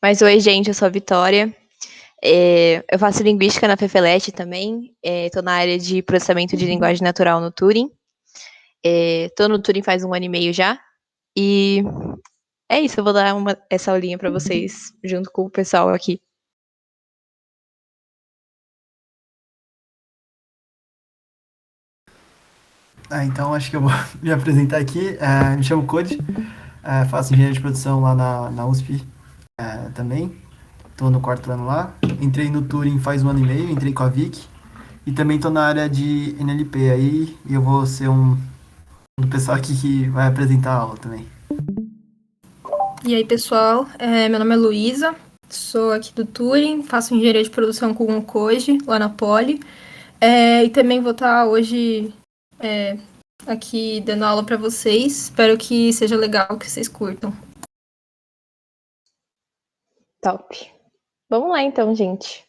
Mas oi, gente, eu sou a Vitória. Eu faço linguística na FEFELESH também. Estou na área de processamento de linguagem natural no Turing. Estou no Turing faz 1 ano e meio já. E é isso, eu vou dar essa aulinha para vocês, junto com o pessoal aqui. Então acho que eu vou me apresentar aqui. Me chamo Code, faço engenharia de produção lá na USP também. Estou no 4º ano lá. Entrei no Turing faz 1 ano e meio, entrei com a Vic. E também estou na área de NLP aí, e eu vou ser um do pessoal aqui que vai apresentar a aula também. E aí, pessoal, meu nome é Luísa, sou aqui do Turing, faço engenharia de produção com o Koji, lá na Poli. E também vou estar hoje aqui dando aula para vocês. Espero que seja legal, que vocês curtam. Top. Vamos lá então, gente.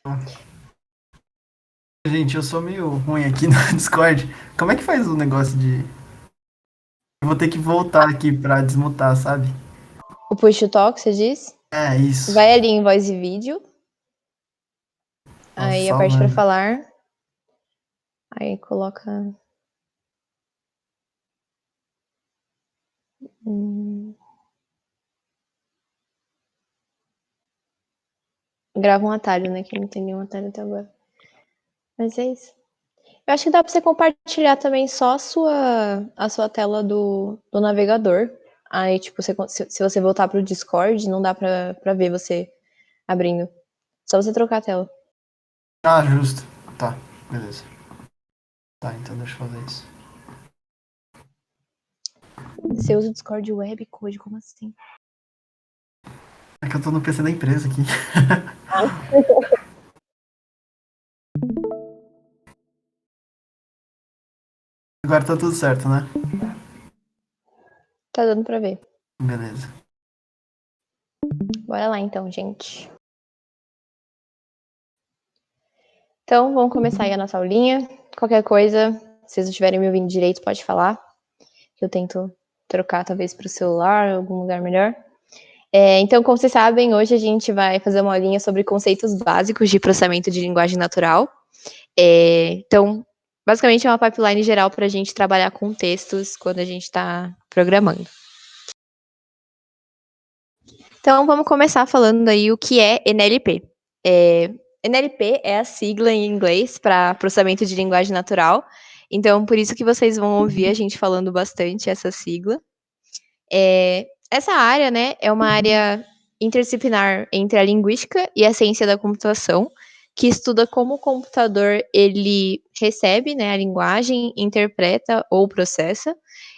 Gente, eu sou meio ruim aqui no Discord. Como é que faz o negócio de... Eu vou ter que voltar aqui pra desmutar, sabe? O push to talk, você diz? É, isso. Vai ali em voz e vídeo. Nossa, Aí aperte para salvando. falar. Aí coloca... Grava um atalho, né? Que não tem nenhum atalho até agora. Mas é isso. Eu acho que dá para você compartilhar também só a sua tela do navegador. Aí, tipo, se você voltar pro Discord, não dá pra ver você abrindo. Só você trocar a tela. Ah, justo. Tá, beleza. Tá, então deixa eu fazer isso. Você usa o Discord Web Code, como assim? É que eu tô no PC da empresa aqui. Agora tá tudo certo, né? Tá dando pra ver. Beleza. Bora lá então, gente. Então, vamos começar aí a nossa aulinha. Qualquer coisa, se vocês não estiverem me ouvindo direito, pode falar. Que eu tento trocar talvez pro celular, algum lugar melhor. Então, como vocês sabem, hoje a gente vai fazer uma aulinha sobre conceitos básicos de processamento de linguagem natural. Então, basicamente é uma pipeline geral para a gente trabalhar com textos quando a gente está programando. Então, vamos começar falando aí o que é NLP. NLP é a sigla em inglês para processamento de linguagem natural. Então, por isso que vocês vão ouvir a gente falando bastante essa sigla. Essa área, né, é uma área interdisciplinar entre a linguística e a ciência da computação, que estuda como o computador ele recebe, né, a linguagem, interpreta ou processa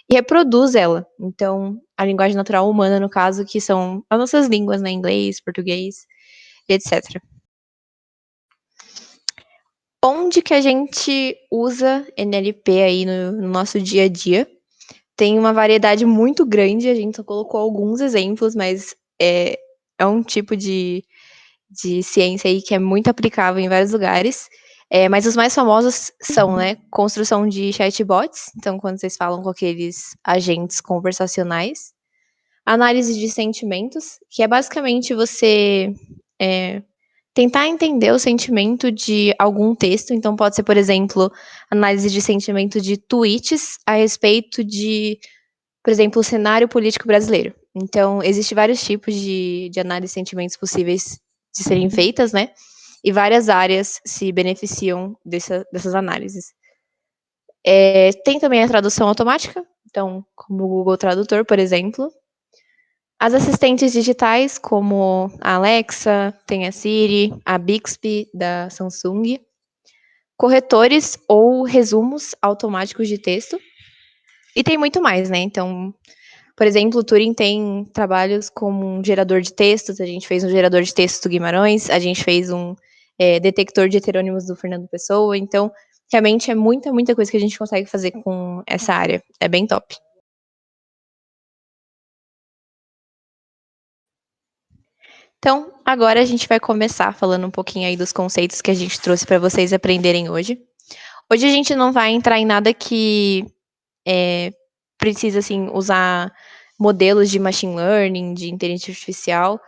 e reproduz ela. Então, a linguagem natural humana, no caso, que são as nossas línguas, né, inglês, português, etc. Onde que a gente usa NLP aí no nosso dia a dia? Tem uma variedade muito grande, a gente só colocou alguns exemplos, mas é um tipo de ciência aí que é muito aplicável em vários lugares. Mas os mais famosos são, né, construção de chatbots, então quando vocês falam com aqueles agentes conversacionais, análise de sentimentos, que é basicamente você tentar entender o sentimento de algum texto, então pode ser, por exemplo, análise de sentimento de tweets a respeito de, por exemplo, o cenário político brasileiro. Então, existem vários tipos de análise de sentimentos possíveis de serem feitas, né? E várias áreas se beneficiam dessas análises. Tem também a tradução automática, então, como o Google Tradutor, por exemplo. As assistentes digitais, como a Alexa, tem a Siri, a Bixby da Samsung. Corretores ou resumos automáticos de texto. E tem muito mais, né? Então, por exemplo, o Turing tem trabalhos como um gerador de textos, a gente fez um gerador de textos do Guimarães, a gente fez um detector de heterônimos do Fernando Pessoa, então, realmente é muita, muita coisa que a gente consegue fazer com essa área, é bem top. Então, agora a gente vai começar falando um pouquinho aí dos conceitos que a gente trouxe para vocês aprenderem hoje. Hoje a gente não vai entrar em nada que precisa, assim, usar modelos de machine learning, de inteligência artificial.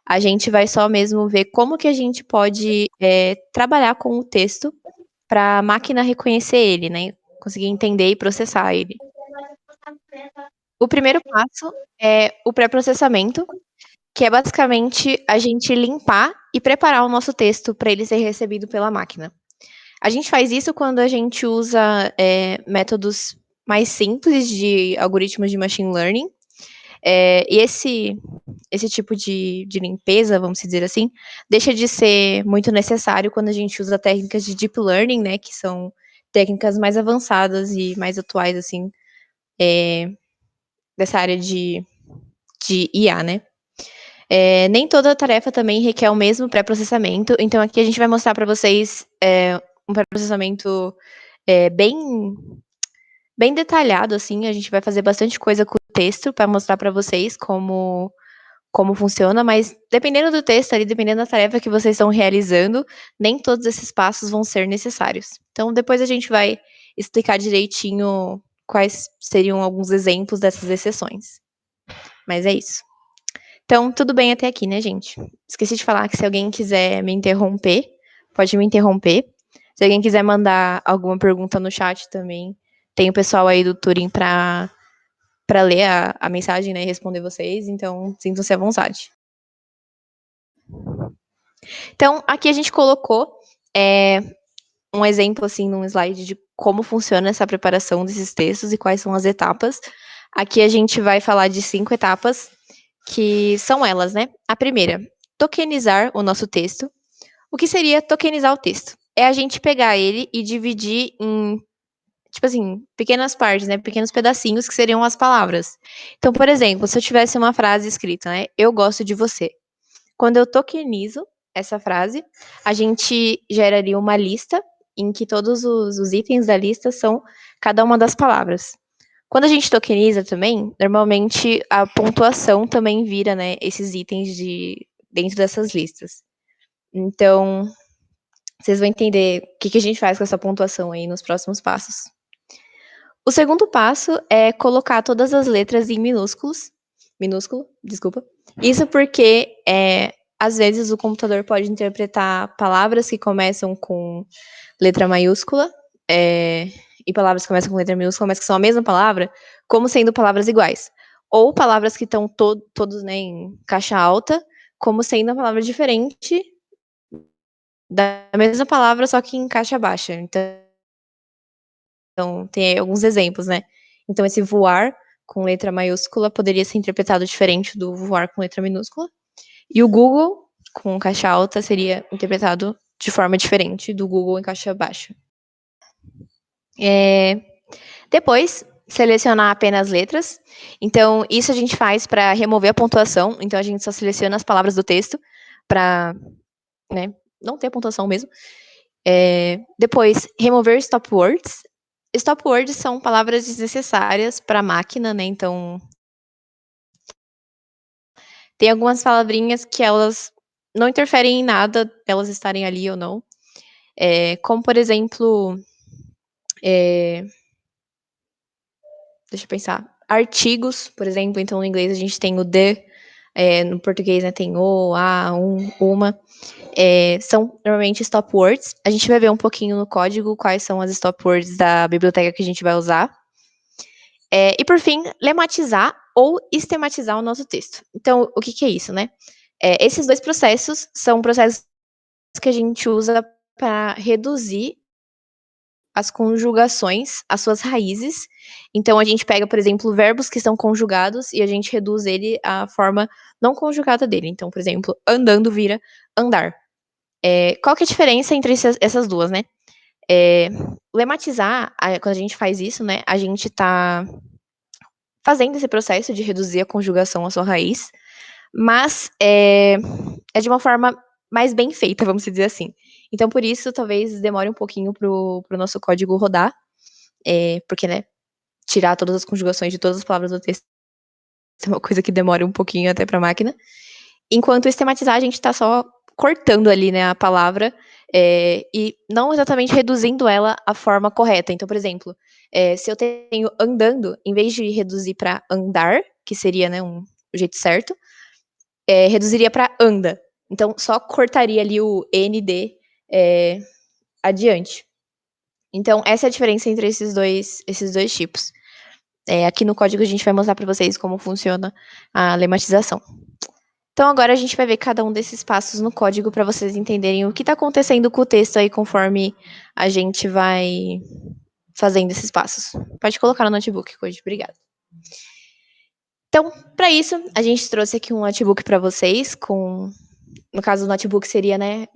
A gente vai só mesmo ver como que a gente pode trabalhar com o texto para a máquina reconhecer ele, né? Conseguir entender e processar ele. O primeiro passo é o pré-processamento, que é basicamente a gente limpar e preparar o nosso texto para ele ser recebido pela máquina. A gente faz isso quando a gente usa métodos mais simples de algoritmos de machine learning. E esse tipo de limpeza, vamos dizer assim, deixa de ser muito necessário quando a gente usa técnicas de deep learning, né, que são técnicas mais avançadas e mais atuais, assim, dessa área de IA, né. Nem toda tarefa também requer o mesmo pré-processamento, então aqui a gente vai mostrar para vocês um pré-processamento bem detalhado, assim, a gente vai fazer bastante coisa com o texto para mostrar para vocês como funciona, mas dependendo do texto ali, dependendo da tarefa que vocês estão realizando, nem todos esses passos vão ser necessários. Então, depois a gente vai explicar direitinho quais seriam alguns exemplos dessas exceções. Mas é isso. Então, tudo bem até aqui, né, gente? Esqueci de falar que se alguém quiser me interromper, pode me interromper. Se alguém quiser mandar alguma pergunta no chat também, tem o pessoal aí do Turing para ler a mensagem, né, e responder vocês, então sintam-se à vontade. Então, aqui a gente colocou um exemplo, assim, num slide de como funciona essa preparação desses textos e quais são as etapas. Aqui a gente vai falar de 5 etapas, que são elas, né? A primeira, tokenizar o nosso texto. O que seria tokenizar o texto? É a gente pegar ele e dividir em, tipo assim, pequenas partes, né? Pequenos pedacinhos que seriam as palavras. Então, por exemplo, se eu tivesse uma frase escrita, né? Eu gosto de você. Quando eu tokenizo essa frase, a gente geraria uma lista em que todos os itens da lista são cada uma das palavras. Quando a gente tokeniza também, normalmente a pontuação também vira, né, esses itens dentro dessas listas. Então, vocês vão entender o que a gente faz com essa pontuação aí nos próximos passos. O segundo passo é colocar todas as letras em minúsculo, desculpa. Isso porque às vezes o computador pode interpretar palavras que começam com letra maiúscula e palavras que começam com letra minúscula, mas que são a mesma palavra, como sendo palavras iguais. Ou palavras que estão todos, né, em caixa alta, como sendo uma palavra diferente da mesma palavra, só que em caixa baixa. Então, tem alguns exemplos, né? Então, esse voar com letra maiúscula poderia ser interpretado diferente do voar com letra minúscula. E o Google, com caixa alta, seria interpretado de forma diferente do Google em caixa baixa. Depois, selecionar apenas letras. Então, isso a gente faz para remover a pontuação. Então, a gente só seleciona as palavras do texto para, né, não ter pontuação mesmo. Depois, remover stop words. Stop words são palavras desnecessárias para a máquina, né? Então, tem algumas palavrinhas que elas não interferem em nada, elas estarem ali ou não. Como, por exemplo, deixa eu pensar, artigos, por exemplo. Então, no inglês a gente tem o the, no português, né, tem o, a, uma. São normalmente stop words. A gente vai ver um pouquinho no código quais são as stop words da biblioteca que a gente vai usar. E por fim, lematizar ou esquematizar o nosso texto. Então, o que é isso, né? Esses dois processos são processos que a gente usa para reduzir as conjugações, as suas raízes. Então, a gente pega, por exemplo, verbos que estão conjugados e a gente reduz ele à forma não conjugada dele. Então, por exemplo, andando vira andar. Qual que é a diferença entre essas duas, né? Lematizar, quando a gente faz isso, né, a gente está fazendo esse processo de reduzir a conjugação à sua raiz, mas é de uma forma mais bem feita, vamos dizer assim. Então, por isso, talvez demore um pouquinho pro nosso código rodar, porque, né, tirar todas as conjugações de todas as palavras do texto é uma coisa que demora um pouquinho até para a máquina. Enquanto esquematizar, a gente está só cortando ali, né, a palavra e não exatamente reduzindo ela à forma correta. Então, por exemplo, se eu tenho andando, em vez de reduzir para andar, que seria, né, o jeito certo, reduziria para anda. Então, só cortaria ali o ND adiante. Então, essa é a diferença entre esses dois tipos. Aqui no código a gente vai mostrar para vocês como funciona a lematização. Então, agora a gente vai ver cada um desses passos no código para vocês entenderem o que está acontecendo com o texto aí conforme a gente vai fazendo esses passos. Pode colocar no notebook, Code. Obrigada. Então, para isso, a gente trouxe aqui um notebook para vocês, no caso, o notebook seria, né,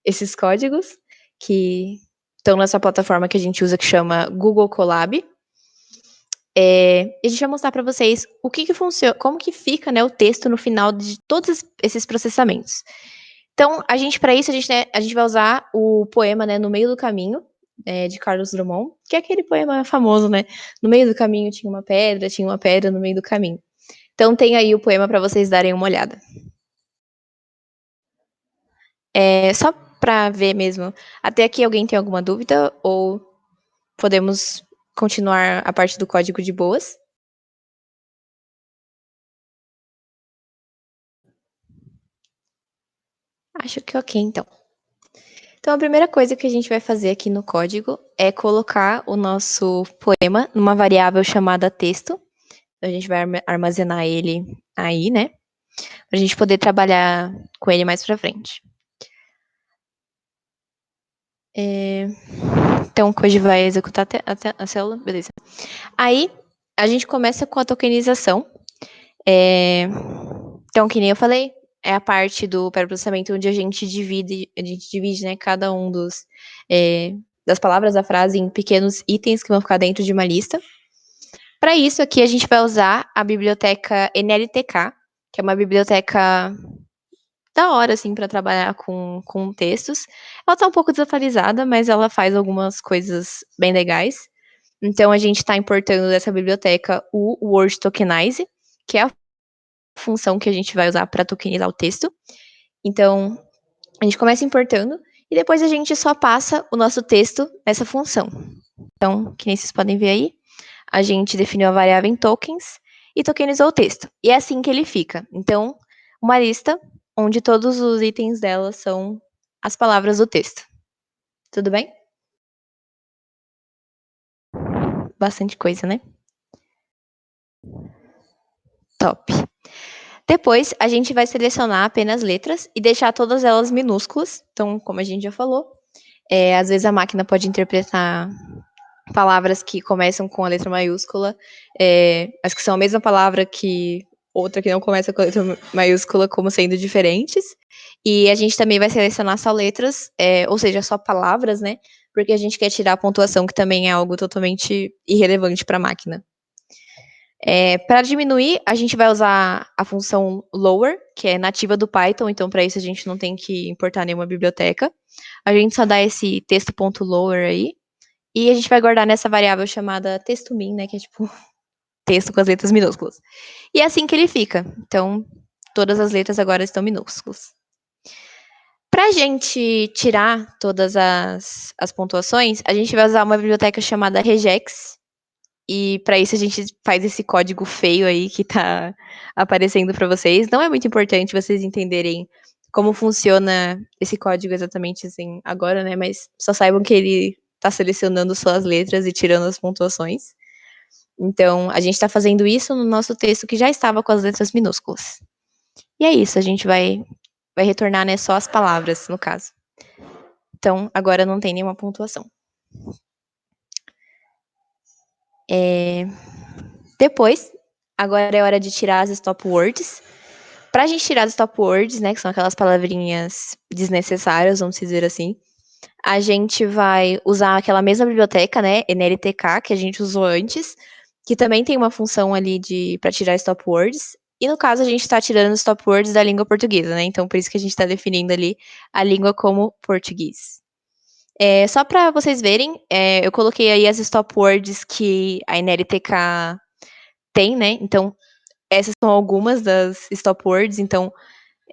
esses códigos que estão nessa plataforma que a gente usa que chama Google Colab. A gente vai mostrar para vocês o que funciona, como que fica, né, o texto no final de todos esses processamentos. Então, para isso, a gente vai usar o poema, né, No Meio do Caminho, de Carlos Drummond, que é aquele poema famoso, né? No meio do caminho tinha uma pedra no meio do caminho. Então, tem aí o poema para vocês darem uma olhada. Só para ver mesmo, até aqui alguém tem alguma dúvida ou podemos continuar a parte do código de boas? Acho que ok, então. Então, a primeira coisa que a gente vai fazer aqui no código é colocar o nosso poema numa variável chamada texto. Então, a gente vai armazenar ele aí, né? Para a gente poder trabalhar com ele mais para frente. Então, o código vai executar até a célula, beleza. Aí, a gente começa com a tokenização. Então, que nem eu falei, é a parte do pré-processamento onde a gente divide, né, cada um das palavras da frase em pequenos itens que vão ficar dentro de uma lista. Para isso, aqui a gente vai usar a biblioteca NLTK, que é uma biblioteca da hora, assim, para trabalhar com textos. Ela tá um pouco desatualizada, mas ela faz algumas coisas bem legais. Então, a gente está importando dessa biblioteca o Word Tokenize, que é a função que a gente vai usar para tokenizar o texto. Então, a gente começa importando e depois a gente só passa o nosso texto nessa função. Então, que nem vocês podem ver aí, a gente definiu a variável em tokens e tokenizou o texto. E é assim que ele fica. Então, uma lista onde todos os itens dela são as palavras do texto. Tudo bem? Bastante coisa, né? Top. Depois, a gente vai selecionar apenas letras e deixar todas elas minúsculas. Então, como a gente já falou, às vezes a máquina pode interpretar palavras que começam com a letra maiúscula, mas que são a mesma palavra que outra que não começa com a letra maiúscula como sendo diferentes. E a gente também vai selecionar só letras, ou seja, só palavras, né? Porque a gente quer tirar a pontuação, que também é algo totalmente irrelevante para a máquina. Para diminuir, a gente vai usar a função lower, que é nativa do Python, então para isso a gente não tem que importar nenhuma biblioteca. A gente só dá esse texto.lower aí, e a gente vai guardar nessa variável chamada textomin, né, que é tipo texto com as letras minúsculas. E é assim que ele fica. Então, todas as letras agora estão minúsculas. Para a gente tirar todas as pontuações, a gente vai usar uma biblioteca chamada regex, e para isso a gente faz esse código feio aí que tá aparecendo para vocês. Não é muito importante vocês entenderem como funciona esse código exatamente assim agora, né? Mas só saibam que ele tá selecionando só as letras e tirando as pontuações. Então, a gente está fazendo isso no nosso texto que já estava com as letras minúsculas. E é isso, a gente vai retornar, né, só as palavras, no caso. Então, agora não tem nenhuma pontuação. Depois, agora é hora de tirar as stop words. Para a gente tirar as stop words, né, que são aquelas palavrinhas desnecessárias, vamos dizer assim, a gente vai usar aquela mesma biblioteca, né, NLTK, que a gente usou antes, que também tem uma função ali para tirar stop words. E no caso, a gente está tirando stop words da língua portuguesa, né? Então, por isso que a gente está definindo ali a língua como português. Só para vocês verem, eu coloquei aí as stop words que a NLTK tem, né? Então, essas são algumas das stop words. Então,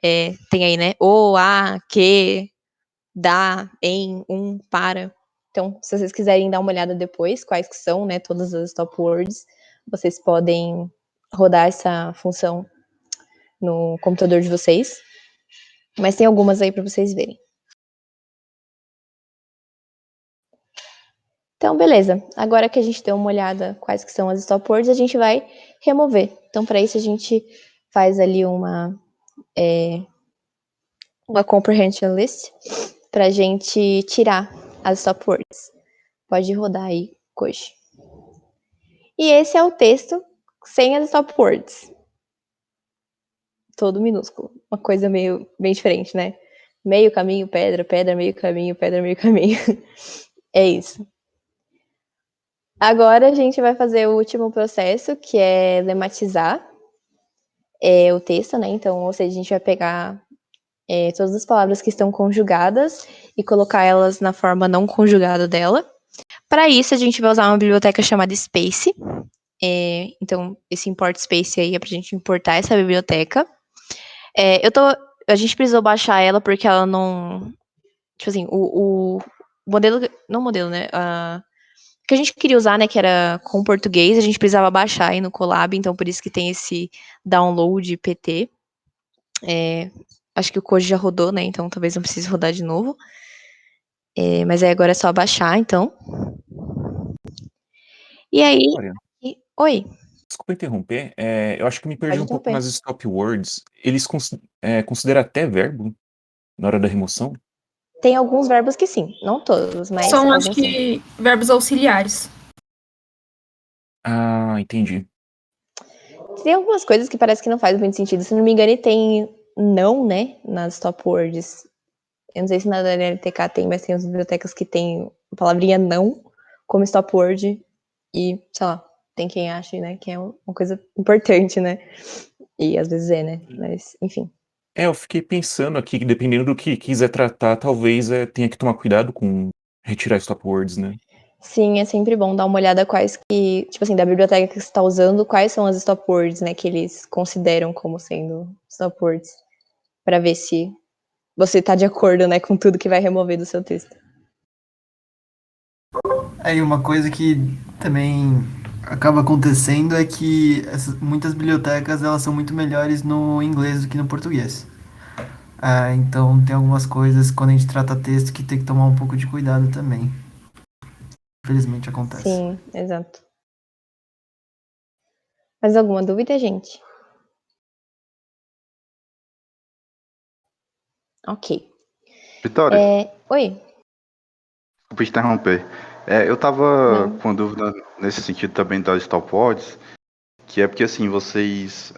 tem aí, né? O, a, que, da, em, para. Então, se vocês quiserem dar uma olhada depois, quais que são, né, todas as stop words, vocês podem rodar essa função no computador de vocês. Mas tem algumas aí para vocês verem. Então, beleza. Agora que a gente deu uma olhada quais que são as stopwords, a gente vai remover. Então, para isso, a gente faz ali uma comprehension list para a gente tirar as stopwords. Pode rodar aí, Koji. E esse é o texto sem as stopwords. Todo minúsculo. Uma coisa meio bem diferente, né? Meio caminho, pedra, pedra, meio caminho, pedra, meio caminho. É isso. Agora a gente vai fazer o último processo, que é lematizar o texto, né? Então, ou seja, a gente vai pegar todas as palavras que estão conjugadas e colocar elas na forma não conjugada dela. Para isso, a gente vai usar uma biblioteca chamada Space. Então, esse import Space aí é para a gente importar essa biblioteca. A gente precisou baixar ela porque ela não... Tipo assim, o modelo... Não modelo, né? Que a gente queria usar, né, que era com português, a gente precisava baixar aí no Colab, então por isso que tem esse download PT. Acho que o Koji já rodou, né, então talvez não precise rodar de novo. Mas aí agora é só baixar, então. E aí... Olha, Oi, desculpa interromper, eu acho que me perdi pode um pouco interromper. nas stop words. Eles consideram até verbo na hora da remoção? Tem alguns verbos que sim, não todos, mas São, acho alguns sim. que, verbos auxiliares. Ah, entendi. Tem algumas coisas que parece que não faz muito sentido. Se não me engano, tem não, né, nas stop words. Eu não sei se na LTK tem, mas tem as bibliotecas que tem a palavrinha não como stop word e, sei lá, tem quem ache, né, que é uma coisa importante, né? E às vezes é, né? Mas, enfim. Eu fiquei pensando aqui que dependendo do que quiser tratar, talvez tenha que tomar cuidado com retirar stop words, né? Sim, é sempre bom dar uma olhada quais que, tipo assim, da biblioteca que você está usando, quais são as stop words, né, que eles consideram como sendo stop words, para ver se você tá de acordo, né, com tudo que vai remover do seu texto. Aí uma coisa que também acaba acontecendo é que muitas bibliotecas elas são muito melhores no inglês do que no português. Então tem algumas coisas quando a gente trata texto que tem que tomar um pouco de cuidado também. Infelizmente acontece. Sim, exato. Mais alguma dúvida, gente? Ok. Vitória, Oi. desculpa te interromper. Eu tava Não. com dúvida nesse sentido também das stopwatches, que é porque assim, vocês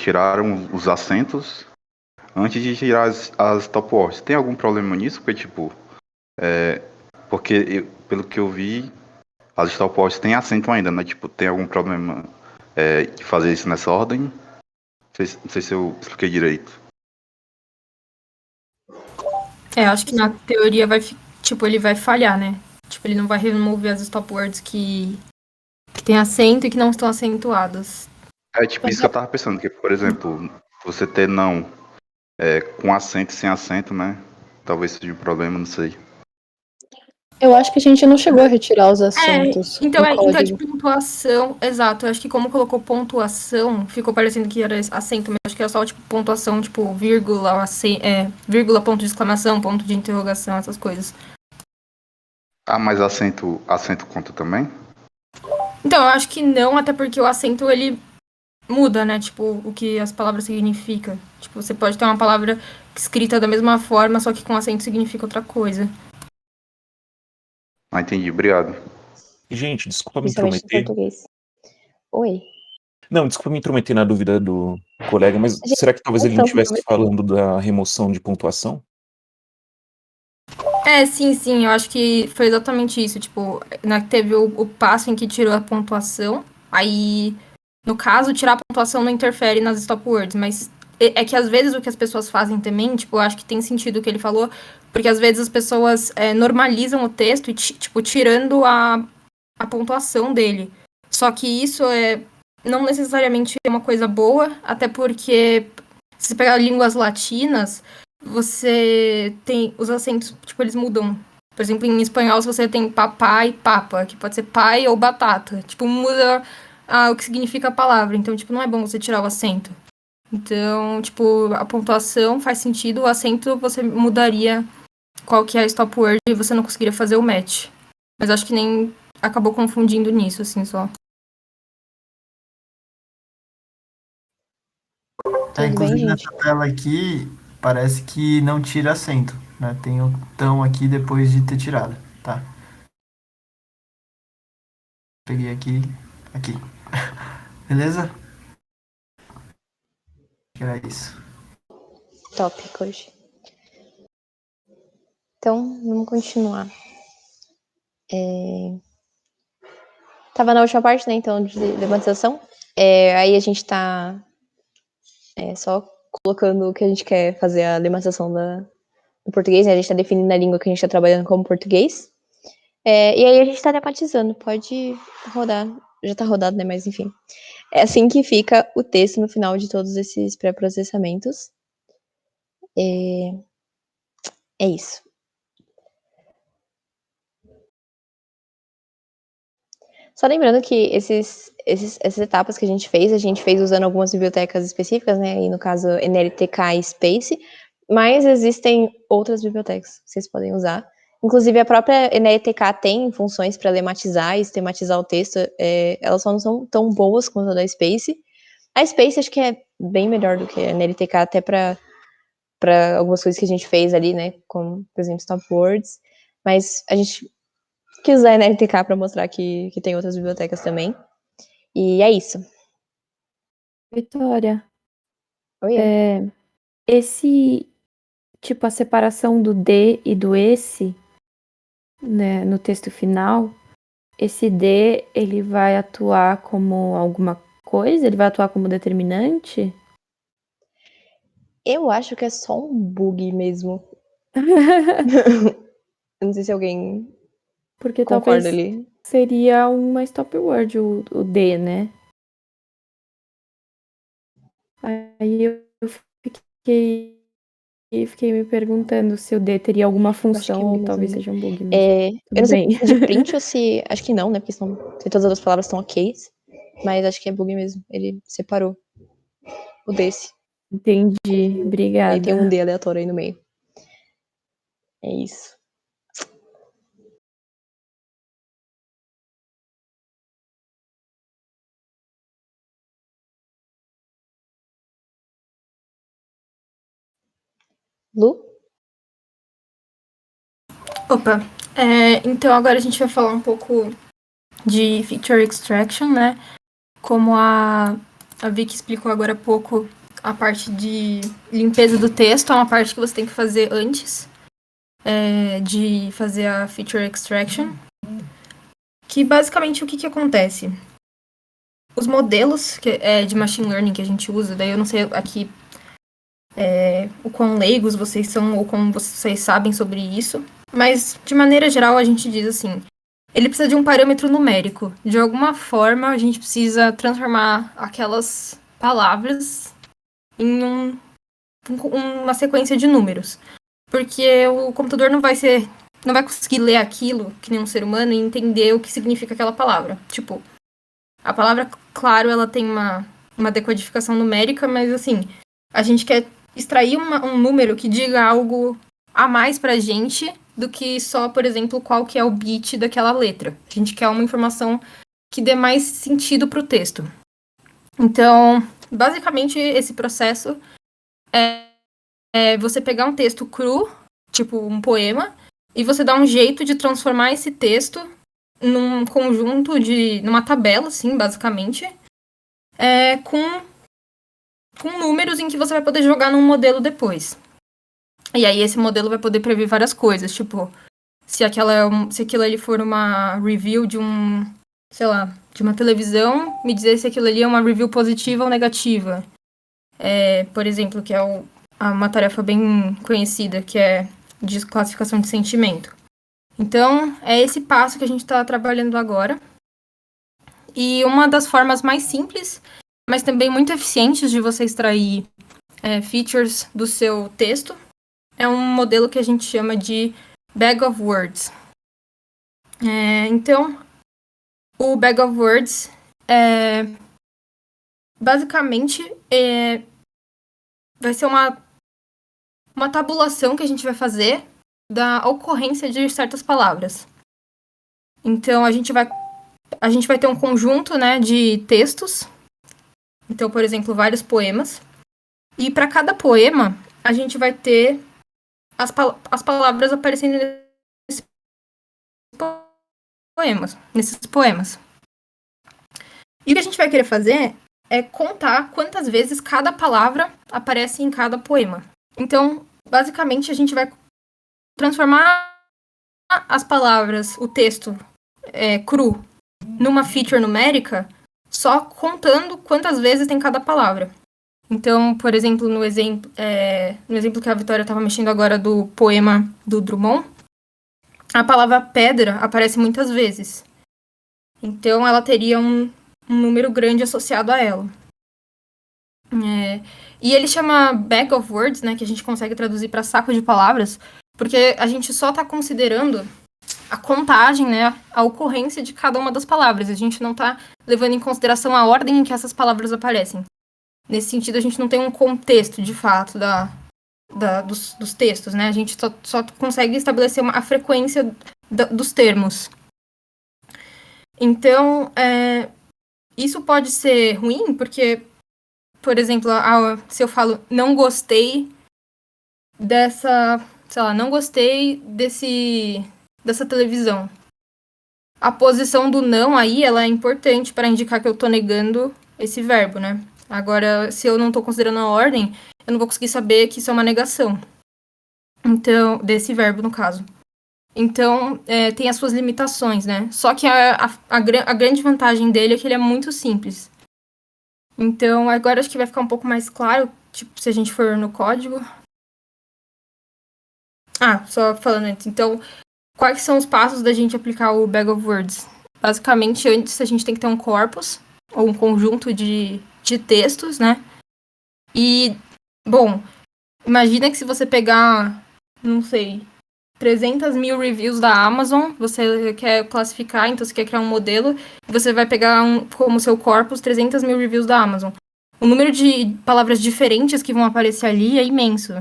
tiraram os acentos antes de tirar as stopwatches. Tem algum problema nisso? Porque, tipo, pelo que eu vi, as stopwatches têm acento ainda, né? Tipo, tem algum problema de fazer isso nessa ordem? Não sei se eu expliquei direito. Acho que na teoria ele vai falhar, né? Tipo, ele não vai remover as stop words que tem acento e que não estão acentuadas. É tipo isso que eu tava pensando, que, por exemplo, você ter não com acento e sem acento, né? Talvez seja um problema, não sei. Eu acho que a gente não chegou a retirar os acentos Então no é de código. pontuação, exato. Eu acho que como colocou pontuação, ficou parecendo que era acento, mas acho que era só tipo pontuação, tipo vírgula, vírgula, ponto de exclamação, ponto de interrogação, essas coisas. Ah, mas acento conta também? Então, eu acho que não, até porque o acento ele muda, né? Tipo, o que as palavras significam. Tipo, você pode ter uma palavra escrita da mesma forma, só que com acento significa outra coisa. Ah, entendi, obrigado. E, gente, desculpa me Principalmente no intrometer. português. Oi. Não, desculpa me intrometer na dúvida do colega, mas Gente, será que talvez ele não então, estivesse falando da remoção de pontuação? Sim, eu acho que foi exatamente isso. Tipo, teve o passo em que tirou a pontuação. Aí, no caso, tirar a pontuação não interfere nas stop words, mas é que às vezes o que as pessoas fazem também, tipo, eu acho que tem sentido o que ele falou, porque às vezes as pessoas normalizam o texto e, tipo, tirando a pontuação dele. Só que isso não necessariamente é uma coisa boa, até porque se você pegar línguas latinas, você tem os acentos, tipo, eles mudam. Por exemplo, em espanhol, se você tem papá e papa, que pode ser pai ou batata. Tipo, muda o que significa a palavra. Então, tipo, não é bom você tirar o acento. Então, tipo, a pontuação faz sentido, o acento você mudaria qual que é a stop word e você não conseguiria fazer o match. Mas acho que nem acabou confundindo nisso, assim, só. Tudo bem, Inclusive gente? nessa tela aqui, parece que não tira acento, né? Tem o tão aqui depois de ter tirado, tá? Peguei aqui. Beleza? Que era isso. Tópico hoje. Então, vamos continuar. Tava na última parte, né, então, de levantação. Aí a gente tá só colocando o que a gente quer fazer a demonstração do português, né? A gente tá definindo a língua que a gente tá trabalhando como português. E aí a gente tá tematizando. Pode rodar. Já tá rodado, né? Mas enfim. É assim que fica o texto no final de todos esses pré-processamentos. É isso. Só lembrando que essas etapas que a gente fez usando algumas bibliotecas específicas, né? E no caso, NLTK e Space, mas existem outras bibliotecas que vocês podem usar. Inclusive, a própria NLTK tem funções para lematizar e sistematizar o texto. Elas só não são tão boas quanto a da Space. A Space acho que é bem melhor do que a NLTK, até para algumas coisas que a gente fez ali, né? Como, por exemplo, stop words. Mas a gente quis usar a NLTK para mostrar que tem outras bibliotecas também. E é isso. Vitória, Oi. esse, tipo, a separação do D e do esse, né, no texto final, esse D, ele vai atuar como alguma coisa? Ele vai atuar como determinante? Eu acho que é só um bug mesmo. Eu não sei se alguém Porque concorda talvez ali. seria uma stop word, o D, né? Aí eu fiquei me perguntando se o D teria alguma Eu acho que função é ou bug talvez mesmo. seja um bug, mas Eu tudo não sei bem. se é de print ou se. Acho que não, né? Porque se todas as palavras estão ok. Mas acho que é bug mesmo. Ele separou o desse. Entendi, Aí tem um obrigada. D aleatório aí no meio. É isso. Lu? Opa, então agora a gente vai falar um pouco de Feature Extraction, né? Como a Vicky explicou agora há pouco, a parte de limpeza do texto é uma parte que você tem que fazer antes de fazer a Feature Extraction. Que basicamente o que acontece? Os modelos de Machine Learning que a gente usa, daí eu não sei aqui o quão leigos vocês são ou como vocês sabem sobre isso, mas de maneira geral a gente diz assim, ele precisa de um parâmetro numérico. De alguma forma a gente precisa transformar aquelas palavras em uma sequência de números. Porque o computador não vai conseguir ler aquilo que nem um ser humano e entender o que significa aquela palavra. Tipo, a palavra claro, ela tem uma decodificação numérica, mas assim, a gente quer extrair um número que diga algo a mais pra gente do que só, por exemplo, qual que é o bit daquela letra. A gente quer uma informação que dê mais sentido pro texto. Então, basicamente, esse processo é você pegar um texto cru, tipo um poema, e você dar um jeito de transformar esse texto num conjunto numa tabela, assim, basicamente, com números em que você vai poder jogar num modelo depois. E aí esse modelo vai poder prever várias coisas, tipo, se aquilo ali for uma review sei lá, de uma televisão, me dizer se aquilo ali é uma review positiva ou negativa. Por exemplo, que é uma tarefa bem conhecida, que é de classificação de sentimento. Então, é esse passo que a gente está trabalhando agora. E uma das formas mais simples, mas também muito eficientes de você extrair features do seu texto é um modelo que a gente chama de Bag of Words. Então, o Bag of Words basicamente vai ser uma tabulação que a gente vai fazer da ocorrência de certas palavras. Então, a gente vai ter um conjunto, né, de textos. Então, por exemplo, vários poemas. E para cada poema, a gente vai ter as palavras aparecendo nesses poemas. E o que a gente vai querer fazer é contar quantas vezes cada palavra aparece em cada poema. Então, basicamente, a gente vai transformar as palavras, o texto cru, numa feature numérica, só contando quantas vezes tem cada palavra. Então, por exemplo, no exemplo que a Vitória estava mexendo agora do poema do Drummond, a palavra pedra aparece muitas vezes. Então, ela teria um número grande associado a ela. E ele chama bag of words, né, que a gente consegue traduzir para saco de palavras, porque a gente só está considerando a contagem, né, a ocorrência de cada uma das palavras. A gente não está levando em consideração a ordem em que essas palavras aparecem. Nesse sentido, a gente não tem um contexto, de fato, dos textos, né? A gente só consegue estabelecer a frequência dos termos. Então, isso pode ser ruim, porque, por exemplo, se eu falo não gostei não gostei dessa televisão. A posição do não aí, ela é importante para indicar que eu tô negando esse verbo, né? Agora, se eu não tô considerando a ordem, eu não vou conseguir saber que isso é uma negação. Então, desse verbo, no caso. Então, tem as suas limitações, né? Só que a grande vantagem dele é que ele é muito simples. Então, agora acho que vai ficar um pouco mais claro, tipo, se a gente for no código. Só falando antes. Então, quais são os passos da gente aplicar o Bag of Words? Basicamente, antes a gente tem que ter um corpus, ou um conjunto de textos, né? E, bom, imagina que se você pegar, não sei, 300 mil reviews da Amazon, você quer classificar, então você quer criar um modelo, e você vai pegar como seu corpus 300 mil reviews da Amazon. O número de palavras diferentes que vão aparecer ali é imenso.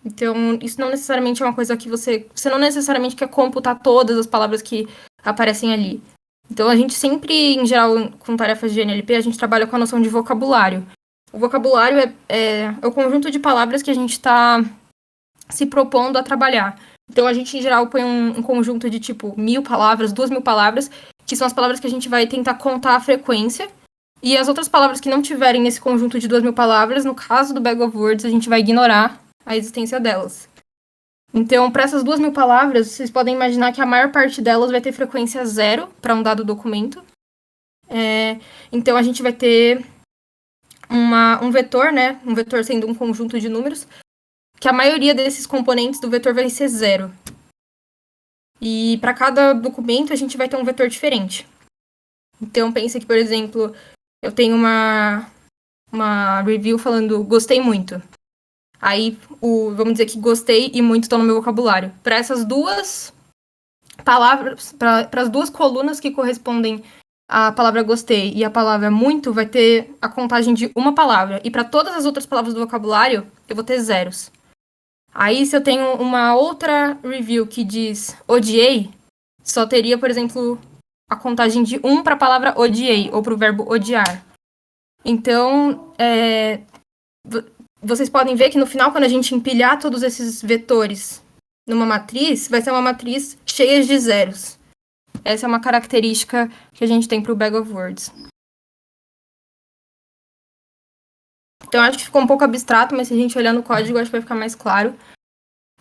Então, isso não necessariamente é uma coisa que você não necessariamente quer computar todas as palavras que aparecem ali. Então, a gente sempre, em geral, com tarefas de NLP, a gente trabalha com a noção de vocabulário. O vocabulário é o conjunto de palavras que a gente está se propondo a trabalhar. Então, a gente, em geral, põe um conjunto de, 1.000 palavras, 2.000 palavras, que são as palavras que a gente vai tentar contar a frequência. E as outras palavras que não tiverem nesse conjunto de 2.000 palavras, no caso do Bag of Words, a gente vai ignorar a existência delas. Então, para essas 2.000 palavras, vocês podem imaginar que a maior parte delas vai ter frequência 0 para um dado documento. Então, a gente vai ter um vetor, né? Um vetor sendo um conjunto de números, que a maioria desses componentes do vetor vai ser 0. E para cada documento, a gente vai ter um vetor diferente. Então, pensa que, por exemplo, eu tenho uma review falando gostei muito. Aí, vamos dizer que gostei e muito estão no meu vocabulário. Para essas duas palavras, para as duas colunas que correspondem à palavra gostei e a palavra muito, vai ter a contagem de uma palavra. E para todas as outras palavras do vocabulário, eu vou ter zeros. Aí, se eu tenho uma outra review que diz odiei, só teria, por exemplo, a contagem de 1 para a palavra odiei, ou para o verbo odiar. Então, vocês podem ver que no final, quando a gente empilhar todos esses vetores numa matriz, vai ser uma matriz cheia de zeros. Essa é uma característica que a gente tem para o Bag of Words. Então, acho que ficou um pouco abstrato, mas se a gente olhar no código, acho que vai ficar mais claro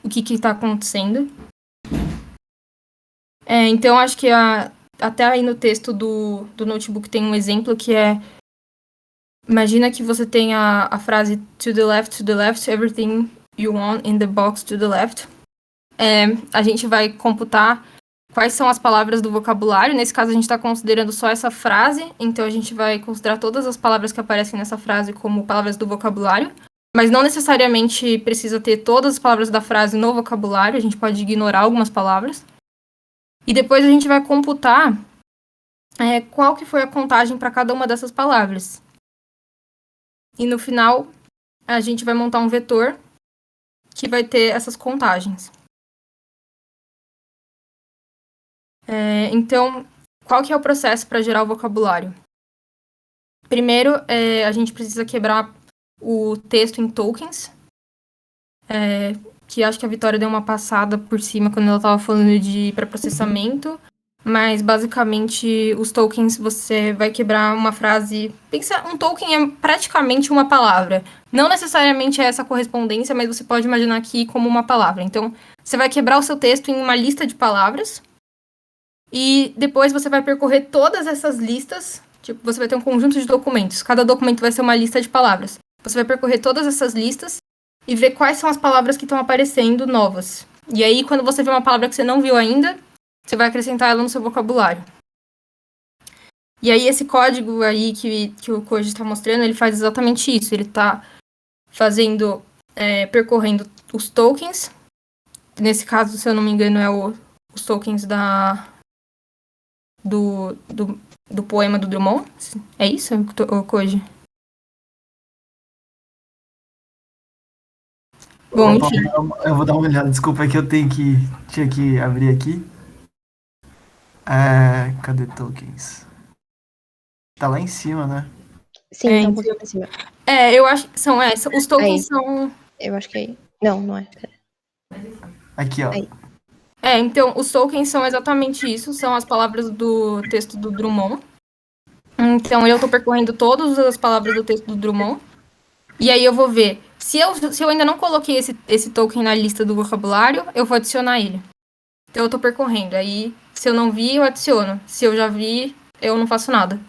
o que está acontecendo. Então, acho que até aí no texto do notebook tem um exemplo que é: imagina que você tem a frase to the left, everything you want in the box to the left. A gente vai computar quais são as palavras do vocabulário. Nesse caso, a gente está considerando só essa frase, então a gente vai considerar todas as palavras que aparecem nessa frase como palavras do vocabulário, mas não necessariamente precisa ter todas as palavras da frase no vocabulário, a gente pode ignorar algumas palavras. E depois a gente vai computar qual que foi a contagem para cada uma dessas palavras. E no final, a gente vai montar um vetor que vai ter essas contagens. Então, qual que é o processo para gerar o vocabulário? Primeiro, a gente precisa quebrar o texto em tokens, que acho que a Vitória deu uma passada por cima quando ela estava falando de pré-processamento, mas basicamente os tokens você vai quebrar uma frase. Pensa, um token é praticamente uma palavra. Não necessariamente é essa correspondência, mas você pode imaginar aqui como uma palavra. Então, você vai quebrar o seu texto em uma lista de palavras e depois você vai percorrer todas essas listas. Tipo, você vai ter um conjunto de documentos. Cada documento vai ser uma lista de palavras. Você vai percorrer todas essas listas e ver quais são as palavras que estão aparecendo novas. E aí, quando você vê uma palavra que você não viu ainda, você vai acrescentar ela no seu vocabulário. E aí, esse código aí que o Koji está mostrando, ele faz exatamente isso. Ele está percorrendo os tokens. Nesse caso, se eu não me engano, os tokens do poema do Drummond. É isso, Koji? Bom, enfim. Eu vou dar uma olhada, desculpa, é que tinha que abrir aqui. Cadê tokens? Tá lá em cima, né? Sim, tá um pouquinho pra cima. Eu acho que são essas. Os tokens são... Eu acho que é aí. Não, não é. Aqui, ó. Aí. Então, os tokens são exatamente isso. São as palavras do texto do Drummond. Então, eu tô percorrendo todas as palavras do texto do Drummond. E aí eu vou ver. Se eu ainda não coloquei esse token na lista do vocabulário, eu vou adicionar ele. Então, eu tô percorrendo. Aí, se eu não vi, eu adiciono. Se eu já vi, eu não faço nada.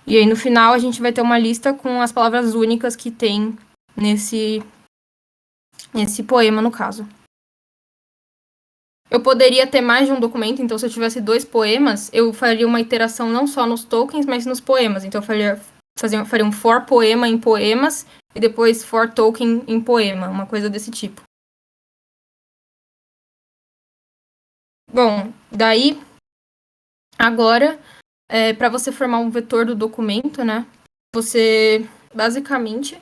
E aí, no final, a gente vai ter uma lista com as palavras únicas que tem nesse poema, no caso. Eu poderia ter mais de um documento, então se eu tivesse 2 poemas, eu faria uma iteração não só nos tokens, mas nos poemas. Então eu faria um for poema em poemas e depois for token em poema, uma coisa desse tipo. Bom, daí, agora, para você formar um vetor do documento, né? Você, basicamente,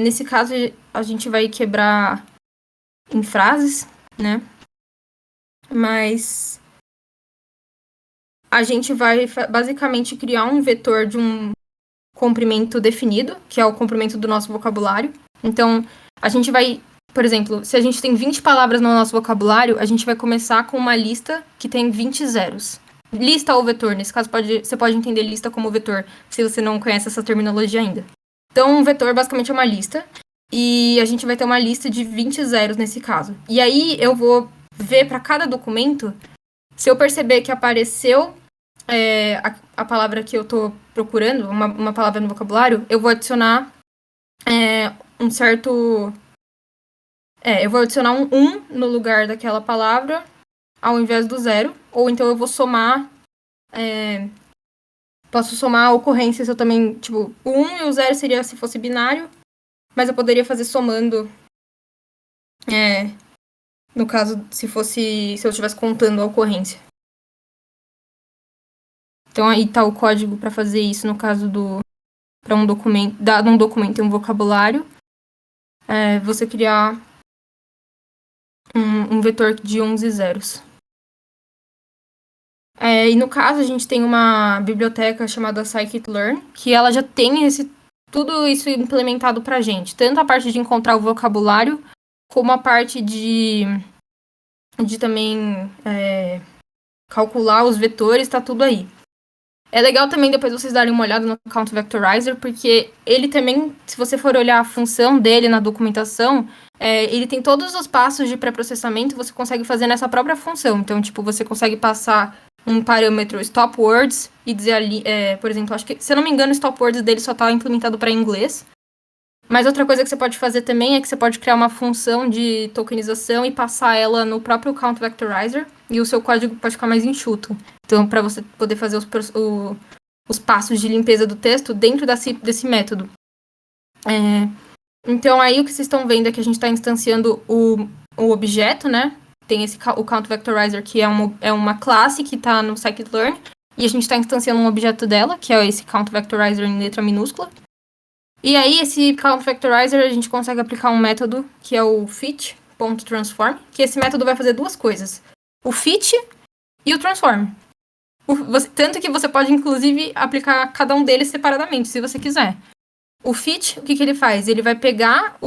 nesse caso, a gente vai quebrar em frases, né? Mas a gente vai basicamente criar um vetor de um comprimento definido, que é o comprimento do nosso vocabulário. Então, a gente vai, por exemplo, se a gente tem 20 palavras no nosso vocabulário, a gente vai começar com uma lista que tem 20 zeros. Lista ou vetor, nesse caso você pode entender lista como vetor, se você não conhece essa terminologia ainda. Então, um vetor basicamente é uma lista, e a gente vai ter uma lista de 20 zeros nesse caso. E aí eu vou ver para cada documento, se eu perceber que apareceu a palavra que eu estou procurando, uma palavra no vocabulário, eu vou adicionar um certo... eu vou adicionar um 1 no lugar daquela palavra, ao invés do 0, ou então eu vou somar... posso somar ocorrências, eu também, tipo, o 1 e o 0 seria se fosse binário, mas eu poderia fazer somando... no caso, se eu estivesse contando a ocorrência. Então, aí tá o código para fazer isso no caso para um documento, dado um documento e um vocabulário. Você criar um vetor de 1s e zeros. E no caso, a gente tem uma biblioteca chamada scikit-learn, que ela já tem tudo isso implementado pra gente. Tanto a parte de encontrar o vocabulário, como a parte de também calcular os vetores, tá tudo aí. É legal também depois vocês darem uma olhada no Count Vectorizer, porque ele também, se você for olhar a função dele na documentação, ele tem todos os passos de pré-processamento, você consegue fazer nessa própria função. Então, tipo, você consegue passar um parâmetro stop words e dizer ali, por exemplo, acho que, se eu não me engano, o stop words dele só está implementado para inglês. Mas outra coisa que você pode fazer também é que você pode criar uma função de tokenização e passar ela no próprio Count Vectorizer e o seu código pode ficar mais enxuto. Então, para você poder fazer os passos de limpeza do texto dentro desse método. Então, aí o que vocês estão vendo é que a gente está instanciando o objeto, né? Tem o Count Vectorizer, que é uma classe que está no scikit-learn, e a gente está instanciando um objeto dela, que é esse Count Vectorizer em letra minúscula. E aí, esse count vectorizer, a gente consegue aplicar um método que é o fit.transform, que esse método vai fazer duas coisas. O fit e o transform. Tanto que você pode, inclusive, aplicar cada um deles separadamente, se você quiser. O fit, o que ele faz? Ele vai pegar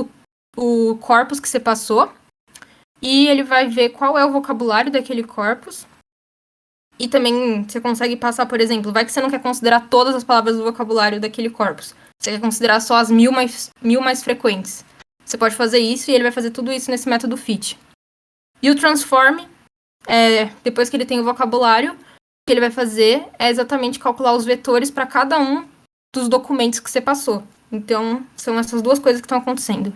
o corpus que você passou e ele vai ver qual é o vocabulário daquele corpus. E também você consegue passar, por exemplo, vai que você não quer considerar todas as palavras do vocabulário daquele corpus. Você quer considerar só as 1000 mais frequentes. Você pode fazer isso e ele vai fazer tudo isso nesse método fit. E o transform, depois que ele tem o vocabulário, o que ele vai fazer é exatamente calcular os vetores para cada um dos documentos que você passou. Então, são essas duas coisas que estão acontecendo.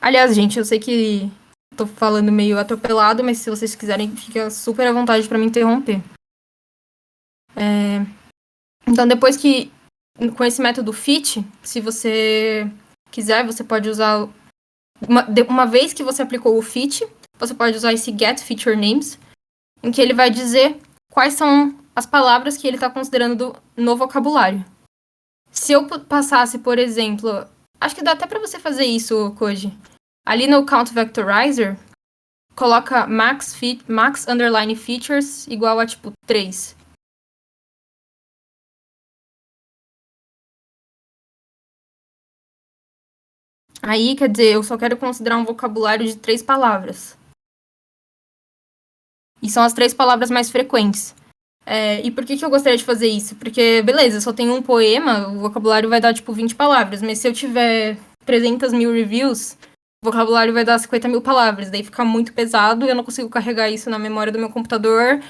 Aliás, gente, eu sei que tô falando meio atropelado, mas se vocês quiserem, fica super à vontade para me interromper. Então, depois que, com esse método fit, se você quiser, você pode usar... Uma vez que você aplicou o fit, você pode usar esse get feature names, em que ele vai dizer quais são as palavras que ele está considerando no vocabulário. Se eu passasse, por exemplo... Acho que dá até para você fazer isso, Koji. Ali no count vectorizer, coloca max underline features igual a, tipo, 3. Aí, quer dizer, eu só quero considerar um vocabulário de 3 palavras. E são as 3 palavras mais frequentes. E por que eu gostaria de fazer isso? Porque, beleza, só tem um poema, o vocabulário vai dar, tipo, 20 palavras. Mas se eu tiver 300 mil reviews, o vocabulário vai dar 50 mil palavras. Daí fica muito pesado e eu não consigo carregar isso na memória do meu computador.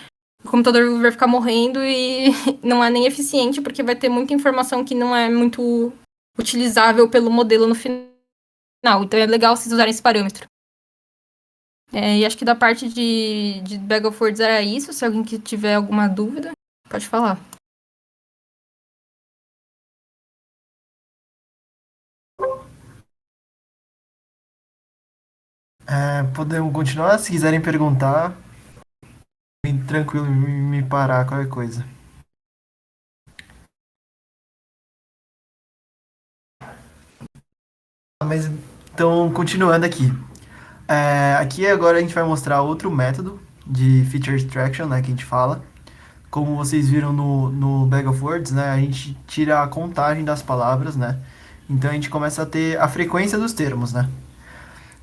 O computador vai ficar morrendo e não é nem eficiente, porque vai ter muita informação que não é muito utilizável pelo modelo no final. Então é legal vocês usarem esse parâmetro. E acho que da parte de Bag of Words era isso. Se alguém que tiver alguma dúvida, pode falar. Podemos continuar? Se quiserem perguntar, bem tranquilo me parar qualquer coisa. Mas então, continuando aqui. Aqui agora a gente vai mostrar outro método de feature extraction, né, que a gente fala. Como vocês viram no Bag of Words, né, a gente tira a contagem das palavras, né. Então a gente começa a ter a frequência dos termos, né.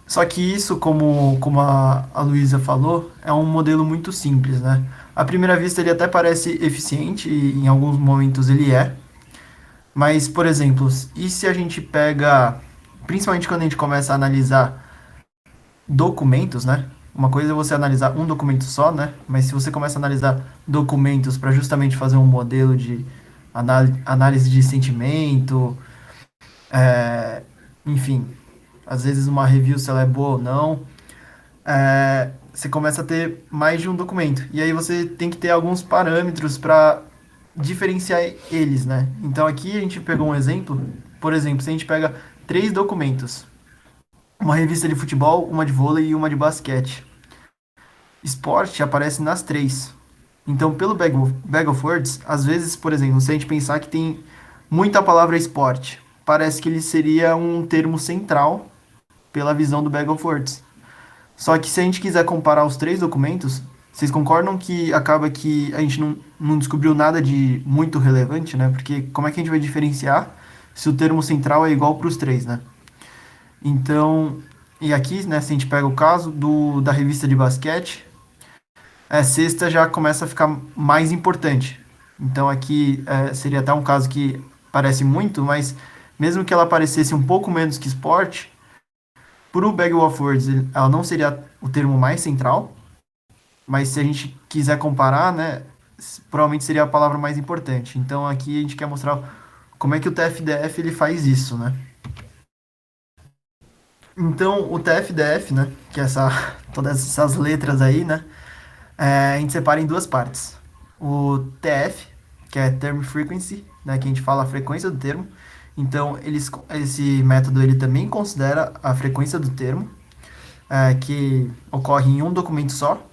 Só que isso, como a Luísa falou, é um modelo muito simples, né. À primeira vista ele até parece eficiente e em alguns momentos ele é. Mas, por exemplo, e se a gente pega, principalmente quando a gente começa a analisar documentos, né? Uma coisa é você analisar um documento só, né? Mas se você começa a analisar documentos para justamente fazer um modelo de análise de sentimento, enfim, às vezes uma review se ela é boa ou não, você começa a ter mais de um documento. E aí você tem que ter alguns parâmetros para diferenciar eles, né? Então aqui a gente pegou um exemplo, por exemplo, se a gente pega 3 documentos, uma revista de futebol, uma de vôlei e uma de basquete. Esporte aparece nas 3. Então, pelo Bag of Words, às vezes, por exemplo, se a gente pensar que tem muita palavra esporte, parece que ele seria um termo central pela visão do Bag of Words. Só que se a gente quiser comparar os 3 documentos, vocês concordam que acaba que a gente não descobriu nada de muito relevante, né? Porque como é que a gente vai diferenciar se o termo central é igual para os 3, né? Então, e aqui, né, se a gente pega o caso da revista de basquete, a sexta já começa a ficar mais importante. Então aqui seria até um caso que parece muito, mas mesmo que ela aparecesse um pouco menos que esporte, para o Bag of Words ela não seria o termo mais central, mas se a gente quiser comparar, né, provavelmente seria a palavra mais importante. Então aqui a gente quer mostrar como é que o TF-DF ele faz isso, né? Então, o TF-DF, né, que é todas essas letras aí, né, a gente separa em 2 partes. O TF, que é Term Frequency, né, que a gente fala a frequência do termo. Então, esse método ele também considera a frequência do termo, que ocorre em um documento só.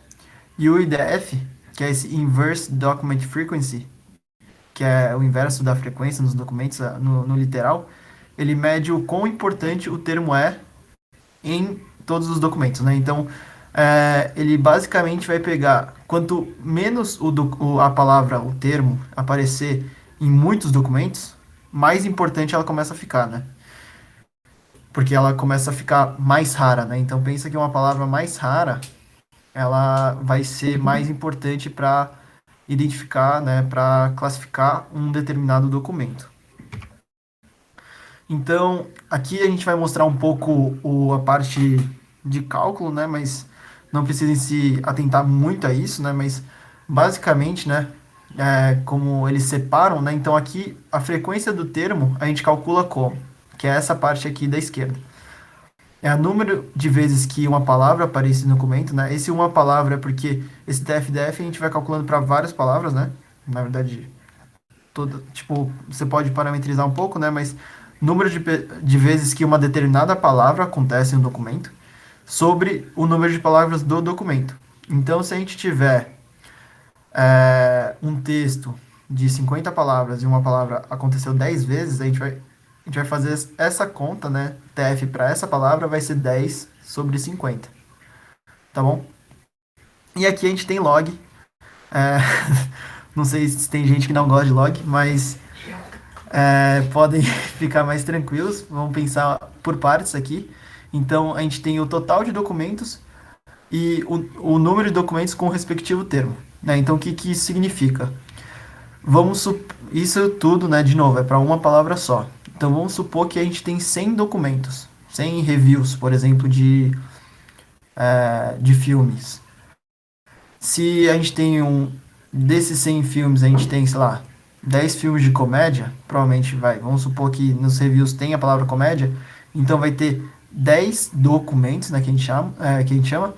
E o IDF, que é esse Inverse Document Frequency, que que é o inverso da frequência nos documentos, no literal, ele mede o quão importante o termo é em todos os documentos, né? Então, ele basicamente vai pegar quanto menos a palavra, o termo, aparecer em muitos documentos, mais importante ela começa a ficar, né? Porque ela começa a ficar mais rara, né? Então, pensa que uma palavra mais rara, ela vai ser mais importante para identificar, né, para classificar um determinado documento. Então, aqui a gente vai mostrar um pouco a parte de cálculo, né, mas não precisem se atentar muito a isso, né, mas basicamente, né, como eles separam, né, então aqui a frequência do termo a gente calcula como, que é essa parte aqui da esquerda. É o número de vezes que uma palavra aparece no documento, né? Esse uma palavra é porque esse TF-DF a gente vai calculando para várias palavras, né? Na verdade, tipo, você pode parametrizar um pouco, né? Mas número de vezes que uma determinada palavra acontece no documento sobre o número de palavras do documento. Então, se a gente tiver um texto de 50 palavras e uma palavra aconteceu 10 vezes, a gente vai fazer essa conta, né? TF para essa palavra vai ser 10 sobre 50. Tá bom? E aqui a gente tem log. Não sei se tem gente que não gosta de log, mas podem ficar mais tranquilos. Vamos pensar por partes aqui. Então, a gente tem o total de documentos e o número de documentos com o respectivo termo, né? Então, o que isso significa? Isso tudo, né, de novo, é para uma palavra só. Então, vamos supor que a gente tem 100 documentos, 100 reviews, por exemplo, de filmes. Se a gente tem desses 100 filmes, a gente tem, sei lá, 10 filmes de comédia, provavelmente vamos supor que nos reviews tem a palavra comédia, então vai ter 10 documentos, né, que a gente chama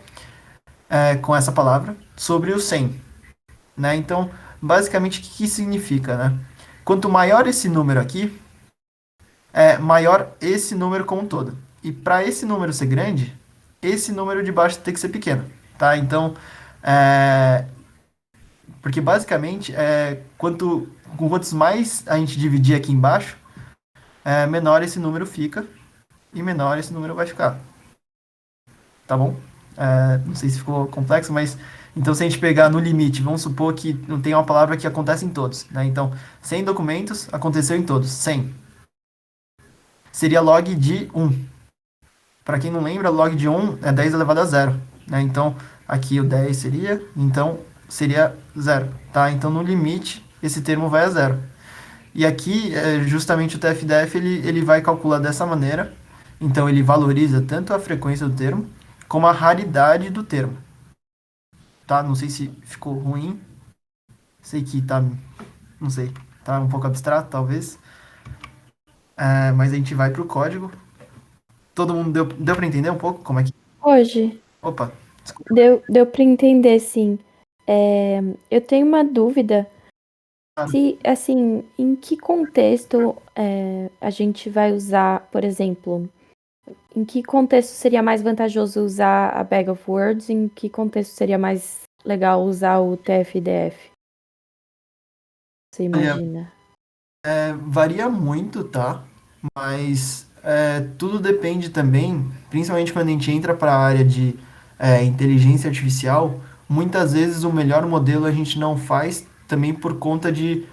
com essa palavra, sobre os 100, né? Então, basicamente, o que significa, né? Quanto maior esse número aqui, maior esse número como um todo. E para esse número ser grande, esse número de baixo tem que ser pequeno, tá? Então, porque basicamente, quantos mais a gente dividir aqui embaixo, menor esse número fica e menor esse número vai ficar. Tá bom? Não sei se ficou complexo, mas então se a gente pegar no limite, vamos supor que não tem uma palavra que acontece em todos, né? Então, 100 documentos aconteceu em todos, 100. Seria log de 1. Para quem não lembra, log de 1 é 10 elevado a 0, né? Então, aqui o 10 seria 0, tá? Então, no limite, esse termo vai a 0. E aqui, justamente o TF-DF, ele vai calcular dessa maneira. Então, ele valoriza tanto a frequência do termo, como a raridade do termo. Tá? Não sei se ficou ruim. Sei que não sei, tá um pouco abstrato, talvez. Mas a gente vai pro código. Todo mundo deu para entender um pouco como é que... Hoje, Opa, desculpa. deu para entender, sim. Eu tenho uma dúvida. Se, assim, em que contexto a gente vai usar, por exemplo, em que contexto seria mais vantajoso usar a Bag of Words? Em que contexto seria mais legal usar o TF-DF? Você imagina? Varia muito, tá? Mas tudo depende também, principalmente quando a gente entra para a área de inteligência artificial, muitas vezes o melhor modelo a gente não faz também por conta de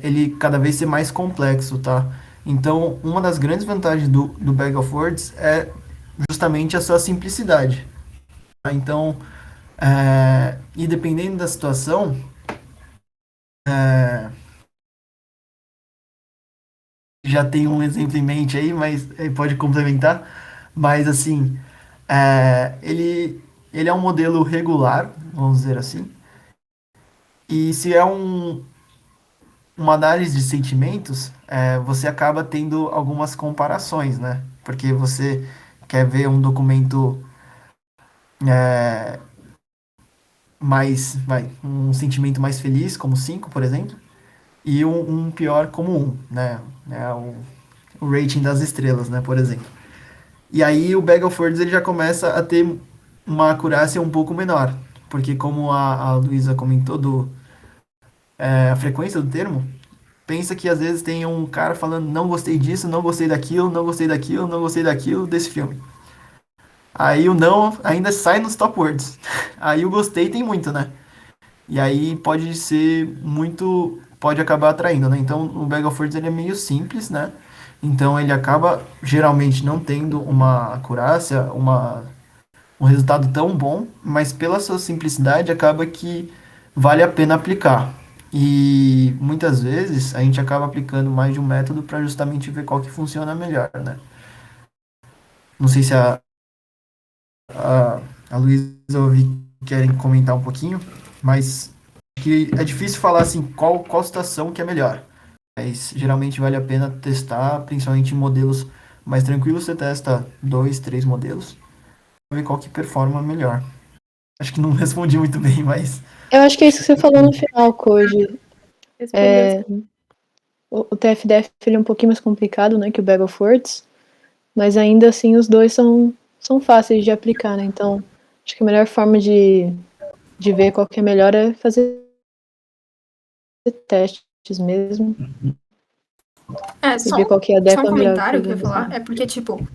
ele cada vez ser mais complexo, tá? Então, uma das grandes vantagens do Bag of Words é justamente a sua simplicidade, tá? Então, e dependendo da situação, já tem um exemplo em mente aí, mas pode complementar. Mas assim, ele é um modelo regular, vamos dizer assim. E se é uma análise de sentimentos, você acaba tendo algumas comparações, né? Porque você quer ver um documento um sentimento mais feliz, como 5, por exemplo, e um pior como 1, né? O rating das estrelas, né, por exemplo. E aí o Bag of Words ele já começa a ter uma acurácia um pouco menor, porque como a Luísa comentou a frequência do termo, pensa que às vezes tem um cara falando não gostei disso, não gostei daquilo, não gostei daquilo, não gostei daquilo desse filme. Aí o não ainda sai nos top words. Aí o gostei tem muito, né? E aí pode ser muito, pode acabar atraindo, né? Então o Bag of Words ele é meio simples, né? Então ele acaba geralmente não tendo uma acurácia, um resultado tão bom, mas pela sua simplicidade acaba que vale a pena aplicar. E muitas vezes a gente acaba aplicando mais de um método para justamente ver qual que funciona melhor, né? Não sei se a Luísa ou o Vic querem comentar um pouquinho, mas que é difícil falar assim qual situação que é melhor. Mas geralmente vale a pena testar, principalmente em modelos mais tranquilos, você testa 2, 3 modelos, pra ver qual que performa melhor. Acho que não respondi muito bem, mas Eu acho que é isso que você falou no final, Koji. Respondeu sim. O TF-DF ele é um pouquinho mais complicado, né, que o Bag of Words, mas ainda assim os dois são fáceis de aplicar, né? Então, acho que a melhor forma de ver qual que é melhor é fazer testes mesmo É, e ver qual que só um adequa melhor ao comentário que eu ia problema. falar, é porque, tipo,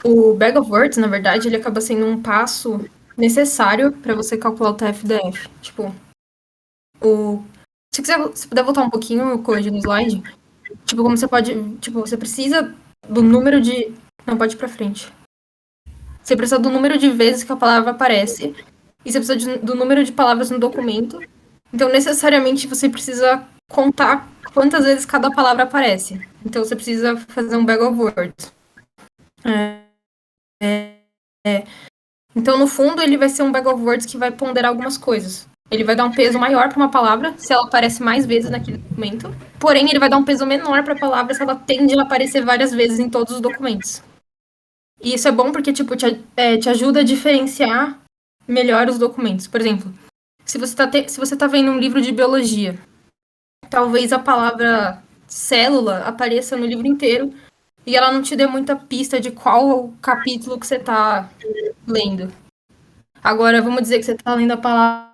o Bag of Words, na verdade, ele acaba sendo um passo necessário para você calcular o TF-DF. Tipo, se puder voltar um pouquinho o code no slide, tipo, como você pode, tipo, você precisa do número de, não, pode ir pra frente. Você precisa do número de vezes que a palavra aparece e você precisa do número de palavras no documento. Então, necessariamente, você precisa contar quantas vezes cada palavra aparece. Então, você precisa fazer um bag of words. Então, no fundo, ele vai ser um bag of words que vai ponderar algumas coisas. Ele vai dar um peso maior para uma palavra se ela aparece mais vezes naquele documento. Porém, ele vai dar um peso menor para a palavra se ela tende a aparecer várias vezes em todos os documentos. E isso é bom porque, tipo, te ajuda a diferenciar melhor os documentos. Por exemplo, se você tá vendo um livro de biologia, talvez a palavra célula apareça no livro inteiro e ela não te dê muita pista de qual capítulo que você tá lendo. Agora, vamos dizer que você tá lendo a palavra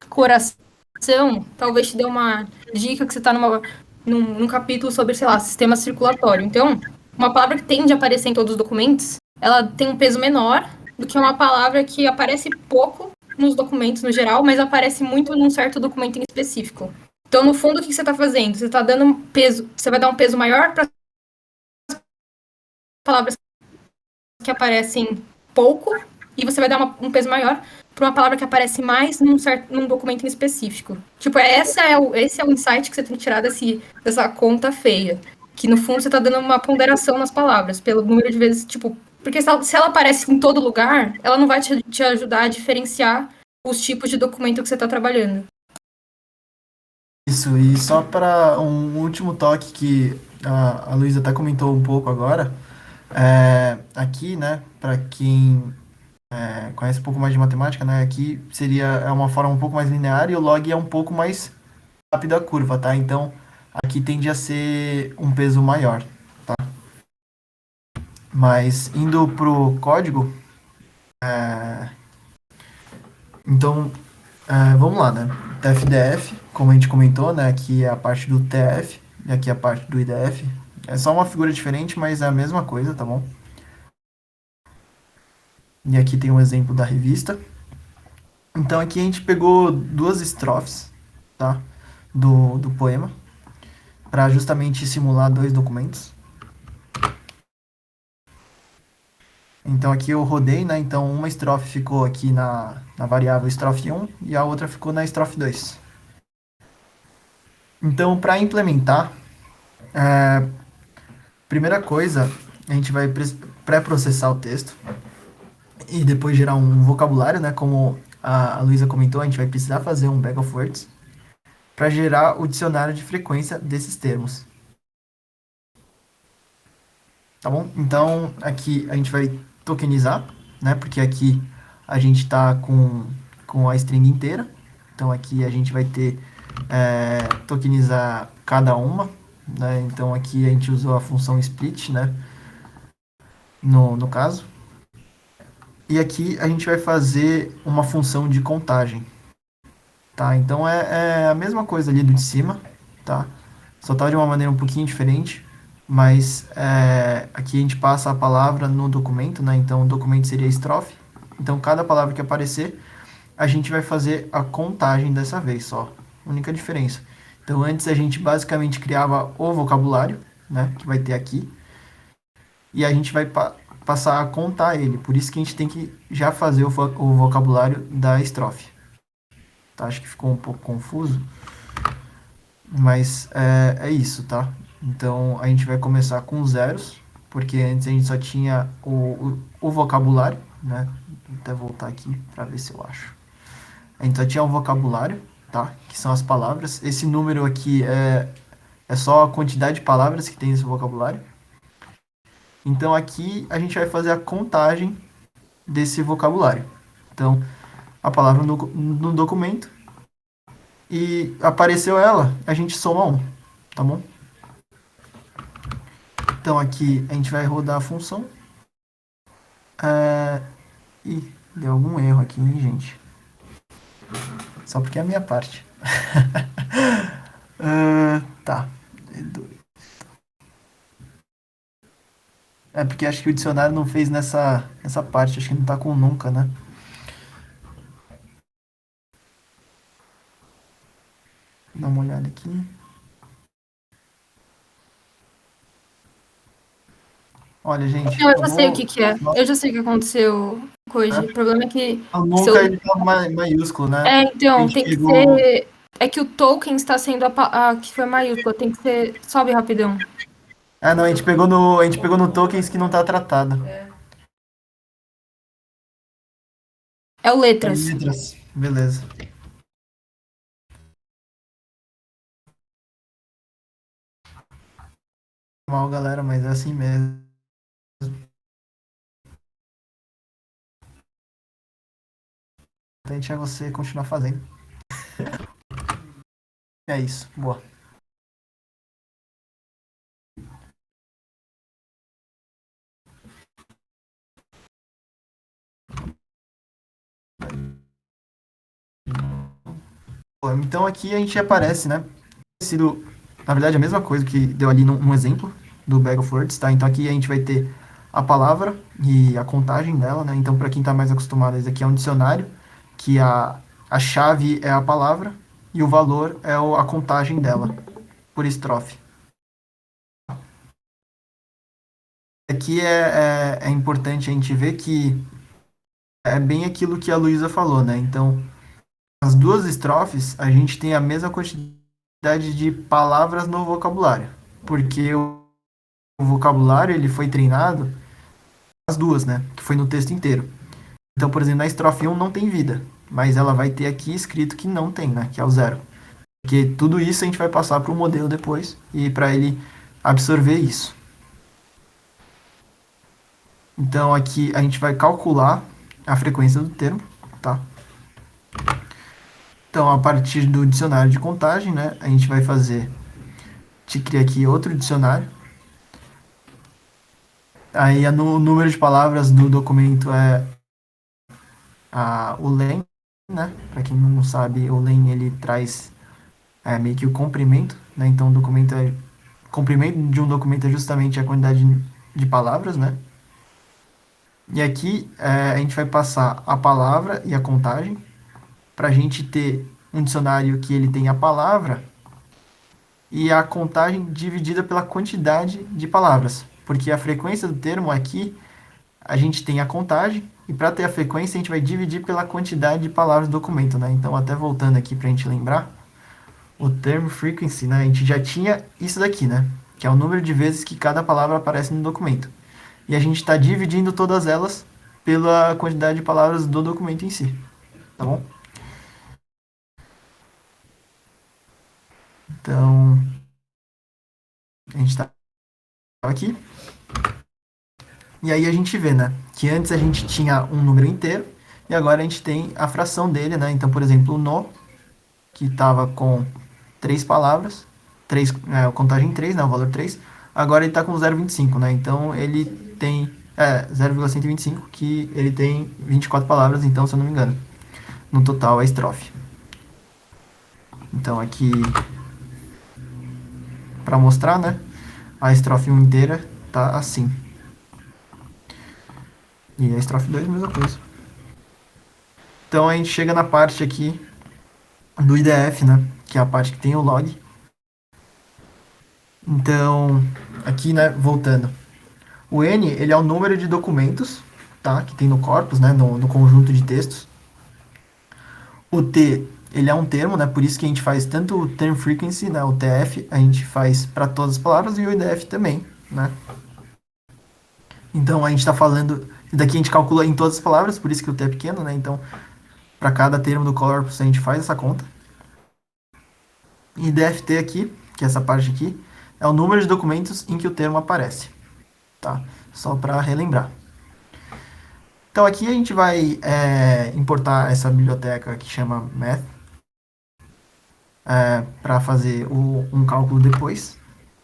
coração, talvez te dê uma dica que você tá num capítulo sobre, sei lá, sistema circulatório. Então, uma palavra que tende a aparecer em todos os documentos, ela tem um peso menor do que uma palavra que aparece pouco nos documentos no geral, mas aparece muito num certo documento em específico. Então, no fundo, o que você está fazendo? Você está dando peso, você vai dar um peso maior para palavras que aparecem pouco e você vai dar um peso maior para uma palavra que aparece mais num documento em específico. Tipo, esse é o insight que você tem que tirar dessa conta feia. Que no fundo você está dando uma ponderação nas palavras, pelo número de vezes, tipo. Porque se ela aparece em todo lugar, ela não vai te ajudar a diferenciar os tipos de documento que você está trabalhando. isso. E só para um último toque que a Luísa até comentou um pouco agora, aqui, né, para quem conhece um pouco mais de matemática, né, aqui é uma forma um pouco mais linear e o log é um pouco mais rápido a curva, tá? Então, aqui tende a ser um peso maior, tá? Mas indo pro código, então, vamos lá, né? TF-DF, como a gente comentou, né? Aqui é a parte do TF e aqui é a parte do IDF. É só uma figura diferente, mas é a mesma coisa, tá bom? E aqui tem um exemplo da revista. Então aqui a gente pegou 2 estrofes, tá? Do poema, para justamente simular 2 documentos. Então aqui eu rodei, né? Então uma estrofe ficou aqui na variável estrofe 1 e a outra ficou na estrofe 2. Então, para implementar, primeira coisa, a gente vai pré-processar o texto e depois gerar um vocabulário, né? Como a Luísa comentou, a gente vai precisar fazer um bag of words para gerar o dicionário de frequência desses termos. Tá bom? Então, aqui a gente vai tokenizar, né? Porque aqui a gente está com a string inteira. Então, aqui a gente vai ter tokenizar cada uma, né? Então, aqui a gente usou a função split, né? No caso. E aqui a gente vai fazer uma função de contagem, tá? Então é a mesma coisa ali do de cima, tá? Só tá de uma maneira um pouquinho diferente, mas aqui a gente passa a palavra no documento, né? Então o documento seria a estrofe. Então cada palavra que aparecer, a gente vai fazer a contagem dessa vez só. Única diferença. Então antes a gente basicamente criava o vocabulário, né? Que vai ter aqui. E a gente vai passar a contar ele. Por isso que a gente tem que já fazer o vocabulário da estrofe. Tá? Acho que ficou um pouco confuso. Mas é isso, tá? Então a gente vai começar com zeros, porque antes a gente só tinha o vocabulário, né? Vou até voltar aqui para ver se eu acho. A gente só tinha o vocabulário, tá? Que são as palavras. Esse número aqui é só a quantidade de palavras que tem nesse vocabulário. Então aqui a gente vai fazer a contagem desse vocabulário. Então, a palavra no documento e apareceu ela, a gente soma 1, tá bom? Então aqui a gente vai rodar a função. Ih, deu algum erro aqui, hein, gente? Só porque é a minha parte. Tá. É porque acho que o dicionário não fez nessa parte, acho que não tá com nunca, né? Dá uma olhada aqui. Olha, gente. Eu já sei o que é. Eu já sei o que aconteceu hoje. O problema é que. O nunca ele tá maiúsculo, né? Então, tem que ser. É que o token está sendo a que foi maiúscula, tem que ser. Sobe rapidão. Ah, não, a gente pegou no tokens que não tá tratado. É o letras. Letras, beleza. Mal, galera, mas é assim mesmo. O importante é você continuar fazendo. É isso, boa. Então aqui a gente aparece, né? Sido, na verdade, a mesma coisa que deu ali num exemplo do Bag of Words, tá? Então aqui a gente vai ter a palavra e a contagem dela, né? Então para quem está mais acostumado, esse aqui é um dicionário, que a chave é a palavra e o valor é a contagem dela, por estrofe. Aqui é importante a gente ver que é bem aquilo que a Luísa falou, né? Então, as duas estrofes, a gente tem a mesma quantidade de palavras no vocabulário, porque o vocabulário ele foi treinado as duas, né? Que foi no texto inteiro. Então, por exemplo, na estrofe 1 não tem vida, mas ela vai ter aqui escrito que não tem, né? Que é o zero. Porque tudo isso a gente vai passar para o modelo depois e para ele absorver isso. Então, aqui a gente vai calcular a frequência do termo, tá? Então, a partir do dicionário de contagem, né, a gente vai fazer, te cria aqui outro dicionário. Aí, o número de palavras do documento é o len, né? Para quem não sabe, o len ele traz meio que o comprimento, né? Então, o comprimento de um documento é justamente a quantidade de palavras, né? E aqui a gente vai passar a palavra e a contagem para a gente ter um dicionário que ele tem a palavra e a contagem dividida pela quantidade de palavras. Porque a frequência do termo aqui, a gente tem a contagem e para ter a frequência a gente vai dividir pela quantidade de palavras do documento, né? Então, até voltando aqui para a gente lembrar, o termo frequency, né? A gente já tinha isso daqui, né? Que é o número de vezes que cada palavra aparece no documento. E a gente está dividindo todas elas pela quantidade de palavras do documento em si. Tá bom? Então, a gente está aqui. E aí a gente vê, né? Que antes a gente tinha um número inteiro e agora a gente tem a fração dele, né? Então, por exemplo, o no, que estava com 3 palavras, contagem 3, né? O valor 3. Agora ele está com 0,25, né? Então, ele tem 0,125, que ele tem 24 palavras, então, se eu não me engano. No total, a estrofe. Então aqui, para mostrar, né, a estrofe 1 inteira tá assim. E a estrofe 2, mesma coisa. Então a gente chega na parte aqui do IDF, né, que é a parte que tem o log. Então, aqui, né, voltando. O N, ele é o número de documentos, tá, que tem no corpus, né, no conjunto de textos. O T, ele é um termo, né, por isso que a gente faz tanto o term frequency, né, o TF, a gente faz para todas as palavras, e o IDF também, né. Então, a gente está falando, daqui a gente calcula em todas as palavras, por isso que o T é pequeno, né, então, para cada termo do corpus a gente faz essa conta. E DFT aqui, que é essa parte aqui, é o número de documentos em que o termo aparece, tá? Só para relembrar. Então aqui a gente vai importar essa biblioteca que chama Math para fazer um cálculo depois,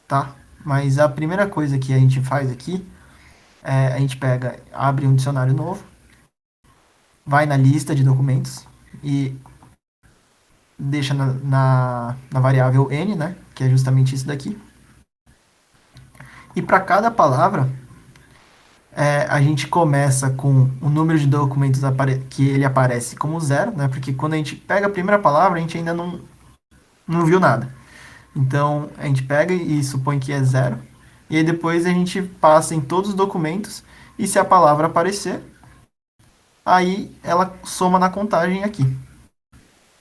tá? Mas a primeira coisa que a gente faz aqui é a gente abre um dicionário novo, vai na lista de documentos e deixa na variável n, né? Que é justamente isso daqui. E para cada palavra, a gente começa com o número de documentos que ele aparece como 0, né? Porque quando a gente pega a primeira palavra, a gente ainda não viu nada. Então, a gente pega e supõe que é 0. E aí depois a gente passa em todos os documentos e se a palavra aparecer, aí ela soma na contagem aqui,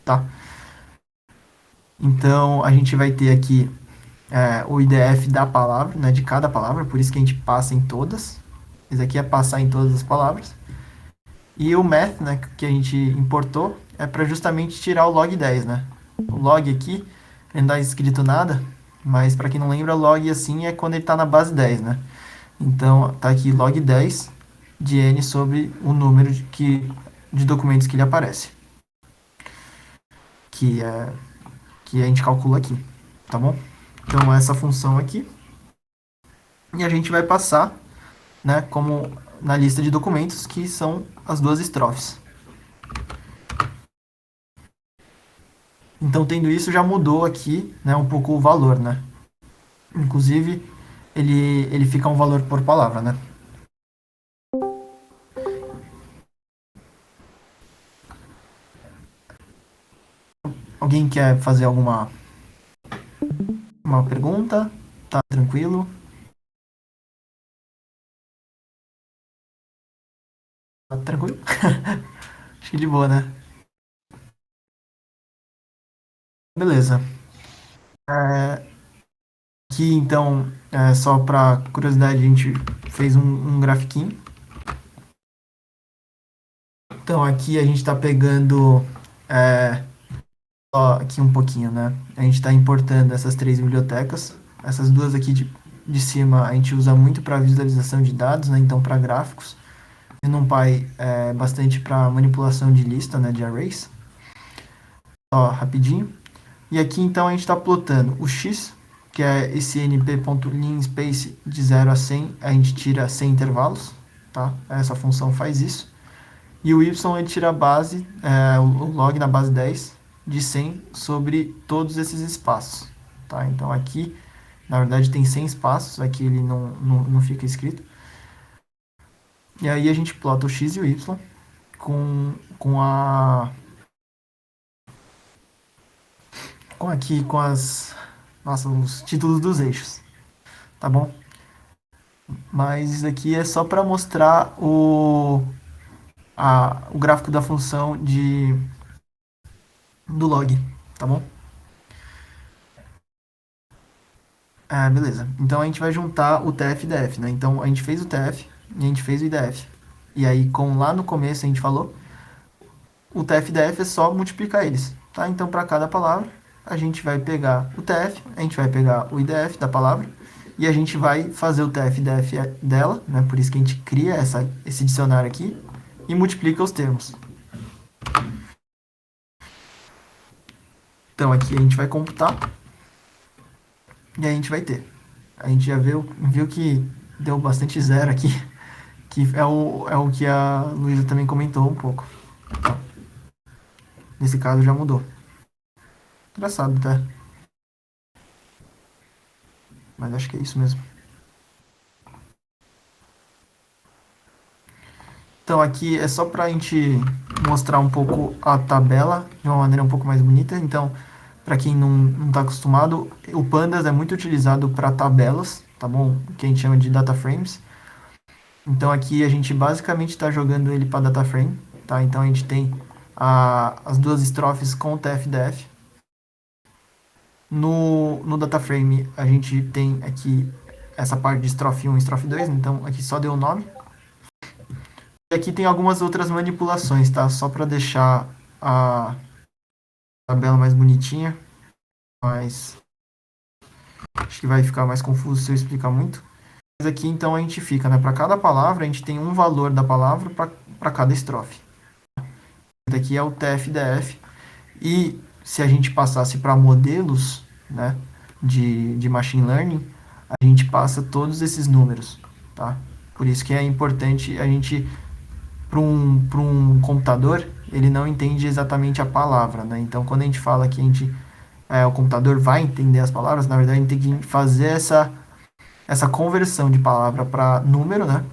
tá? Então, a gente vai ter aqui o IDF da palavra, né, de cada palavra, por isso que a gente passa em todas. Esse aqui é passar em todas as palavras. E o math, né, que a gente importou, é para justamente tirar o log 10, né? O log aqui, ele não está escrito nada, mas para quem não lembra, log assim é quando ele está na base 10, né? Então, tá aqui log 10 de n sobre o número de documentos que ele aparece. Que a gente calcula aqui, tá bom? Então, essa função aqui. E a gente vai passar, né, como na lista de documentos, que são as duas estrofes. Então, tendo isso, já mudou aqui, né, um pouco o valor, né? Inclusive, ele fica um valor por palavra, né? Alguém quer fazer uma pergunta? Tá tranquilo? Tá tranquilo? Acho que de boa, né? Beleza. Aqui, então, só para curiosidade, a gente fez um grafiquinho. Então, aqui a gente está pegando só aqui um pouquinho, né? A gente está importando essas 3 bibliotecas. Essas duas aqui de cima a gente usa muito para visualização de dados, né? Então, para gráficos. E NumPy bastante para manipulação de lista, né? De arrays. Só rapidinho. E aqui, então, a gente está plotando o x, que é esse np.linspace de 0 a 100, a gente tira 100 intervalos, tá? Essa função faz isso. E o y, ele tira a base, o log na base 10, de 100 sobre todos esses espaços, tá? Então, aqui, na verdade, tem 100 espaços, aqui ele não fica escrito. E aí, a gente plota o x e o y com os títulos dos eixos, tá bom? Mas isso aqui é só para mostrar o gráfico da função do log, tá bom? Beleza. Então a gente vai juntar o TF e DF, né? Então a gente fez o TF e a gente fez o IDF. E aí, como lá no começo a gente falou, o TF e DF é só multiplicar eles, tá? Então para cada palavra, a gente vai pegar o TF, a gente vai pegar o IDF da palavra e a gente vai fazer o TF e DF dela, né? Por isso que a gente cria esse dicionário aqui e multiplica os termos. Então aqui a gente vai computar e a gente vai ter. A gente já viu que deu bastante zero aqui, que é o que a Luísa também comentou um pouco. Tá? Nesse caso já mudou. Engraçado, tá? Mas acho que é isso mesmo. Então aqui é só pra gente mostrar um pouco a tabela de uma maneira um pouco mais bonita. Então, para quem não está acostumado, o Pandas é muito utilizado para tabelas, tá bom? Que a gente chama de data frames. Então aqui a gente basicamente está jogando ele para data frame, tá? Então a gente tem as duas estrofes com o TF-DF. No data frame a gente tem aqui essa parte de estrofe 1 e estrofe 2, então aqui só deu o nome. E aqui tem algumas outras manipulações, tá? Só para deixar a tabela mais bonitinha, mas acho que vai ficar mais confuso se eu explicar muito. Mas aqui então a gente fica, né? Para cada palavra a gente tem um valor da palavra para cada estrofe. Aqui é o TF-DF. E se a gente passasse para modelos, né, de machine learning, a gente passa todos esses números, tá? Por isso que é importante a gente, para um computador, ele não entende exatamente a palavra, né? Então, quando a gente fala que o computador vai entender as palavras, na verdade, a gente tem que fazer essa conversão de palavra para número, né?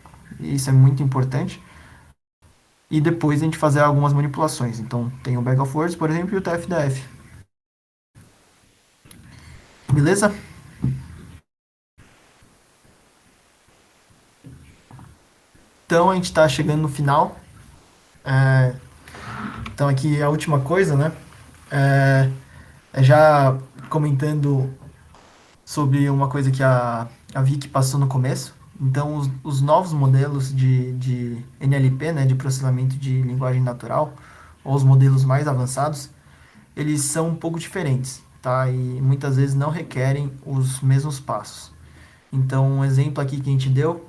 Isso é muito importante. E depois a gente fazer algumas manipulações. Então, tem o Bag of Words, por exemplo, e o TF-DF. Beleza? Então a gente está chegando no final. Então aqui a última coisa, né? Já comentando sobre uma coisa que a Vicky passou no começo. Então os novos modelos de NLP, né, de processamento de linguagem natural, ou os modelos mais avançados, eles são um pouco diferentes, tá? E muitas vezes não requerem os mesmos passos. Então um exemplo aqui que a gente deu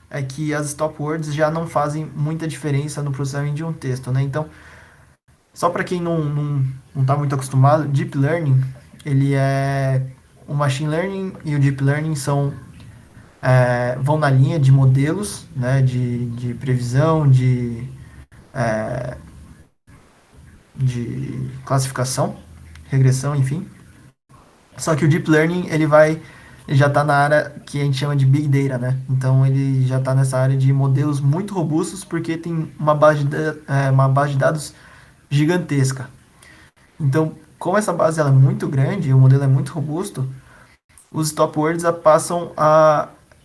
é que as stop words já não fazem muita diferença no processamento de um texto, né? Então, só para quem não está muito acostumado, Deep Learning, ele é o Machine Learning e o Deep Learning vão na linha de modelos, né? De previsão, de classificação, regressão, enfim. Só que o Deep Learning, ele já está na área que a gente chama de Big Data, né? Então, ele já está nessa área de modelos muito robustos, porque tem uma base de dados gigantesca. Então, como essa base ela é muito grande, o modelo é muito robusto, os stop words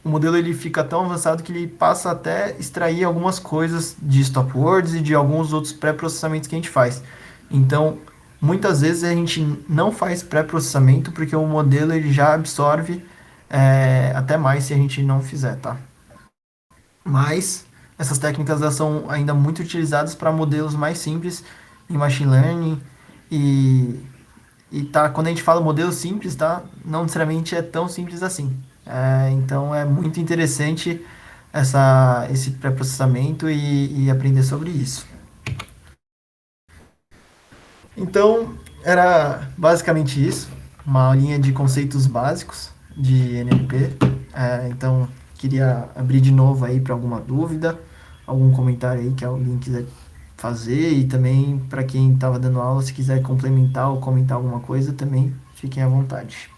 o modelo ele fica tão avançado que ele passa até extrair algumas coisas de stop words e de alguns outros pré-processamentos que a gente faz. Então, muitas vezes a gente não faz pré-processamento porque o modelo ele já absorve até mais se a gente não fizer, tá? Mas essas técnicas elas são ainda muito utilizadas para modelos mais simples em machine learning e tá, quando a gente fala modelo simples, tá? Não necessariamente é tão simples assim. Então é muito interessante esse pré-processamento e aprender sobre isso. Então, era basicamente isso. Uma aulinha de conceitos básicos de NLP. Então, queria abrir de novo aí para alguma dúvida, algum comentário aí que alguém quiser fazer e também para quem estava dando aula, se quiser complementar ou comentar alguma coisa, também fiquem à vontade.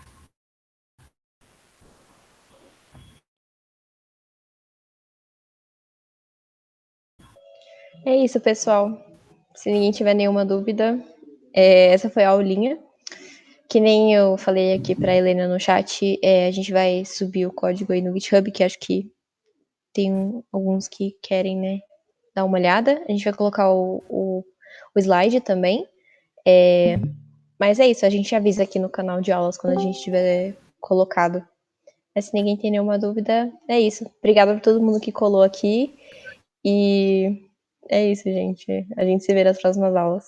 É isso, pessoal. Se ninguém tiver nenhuma dúvida, essa foi a aulinha. Que nem eu falei aqui para a Helena no chat, a gente vai subir o código aí no GitHub, que acho que tem alguns que querem, né, dar uma olhada. A gente vai colocar o slide também. Mas é isso, a gente avisa aqui no canal de aulas quando a gente tiver colocado. Mas se ninguém tem nenhuma dúvida, é isso. Obrigada por todo mundo que colou aqui. E é isso, gente. A gente se vê nas próximas aulas.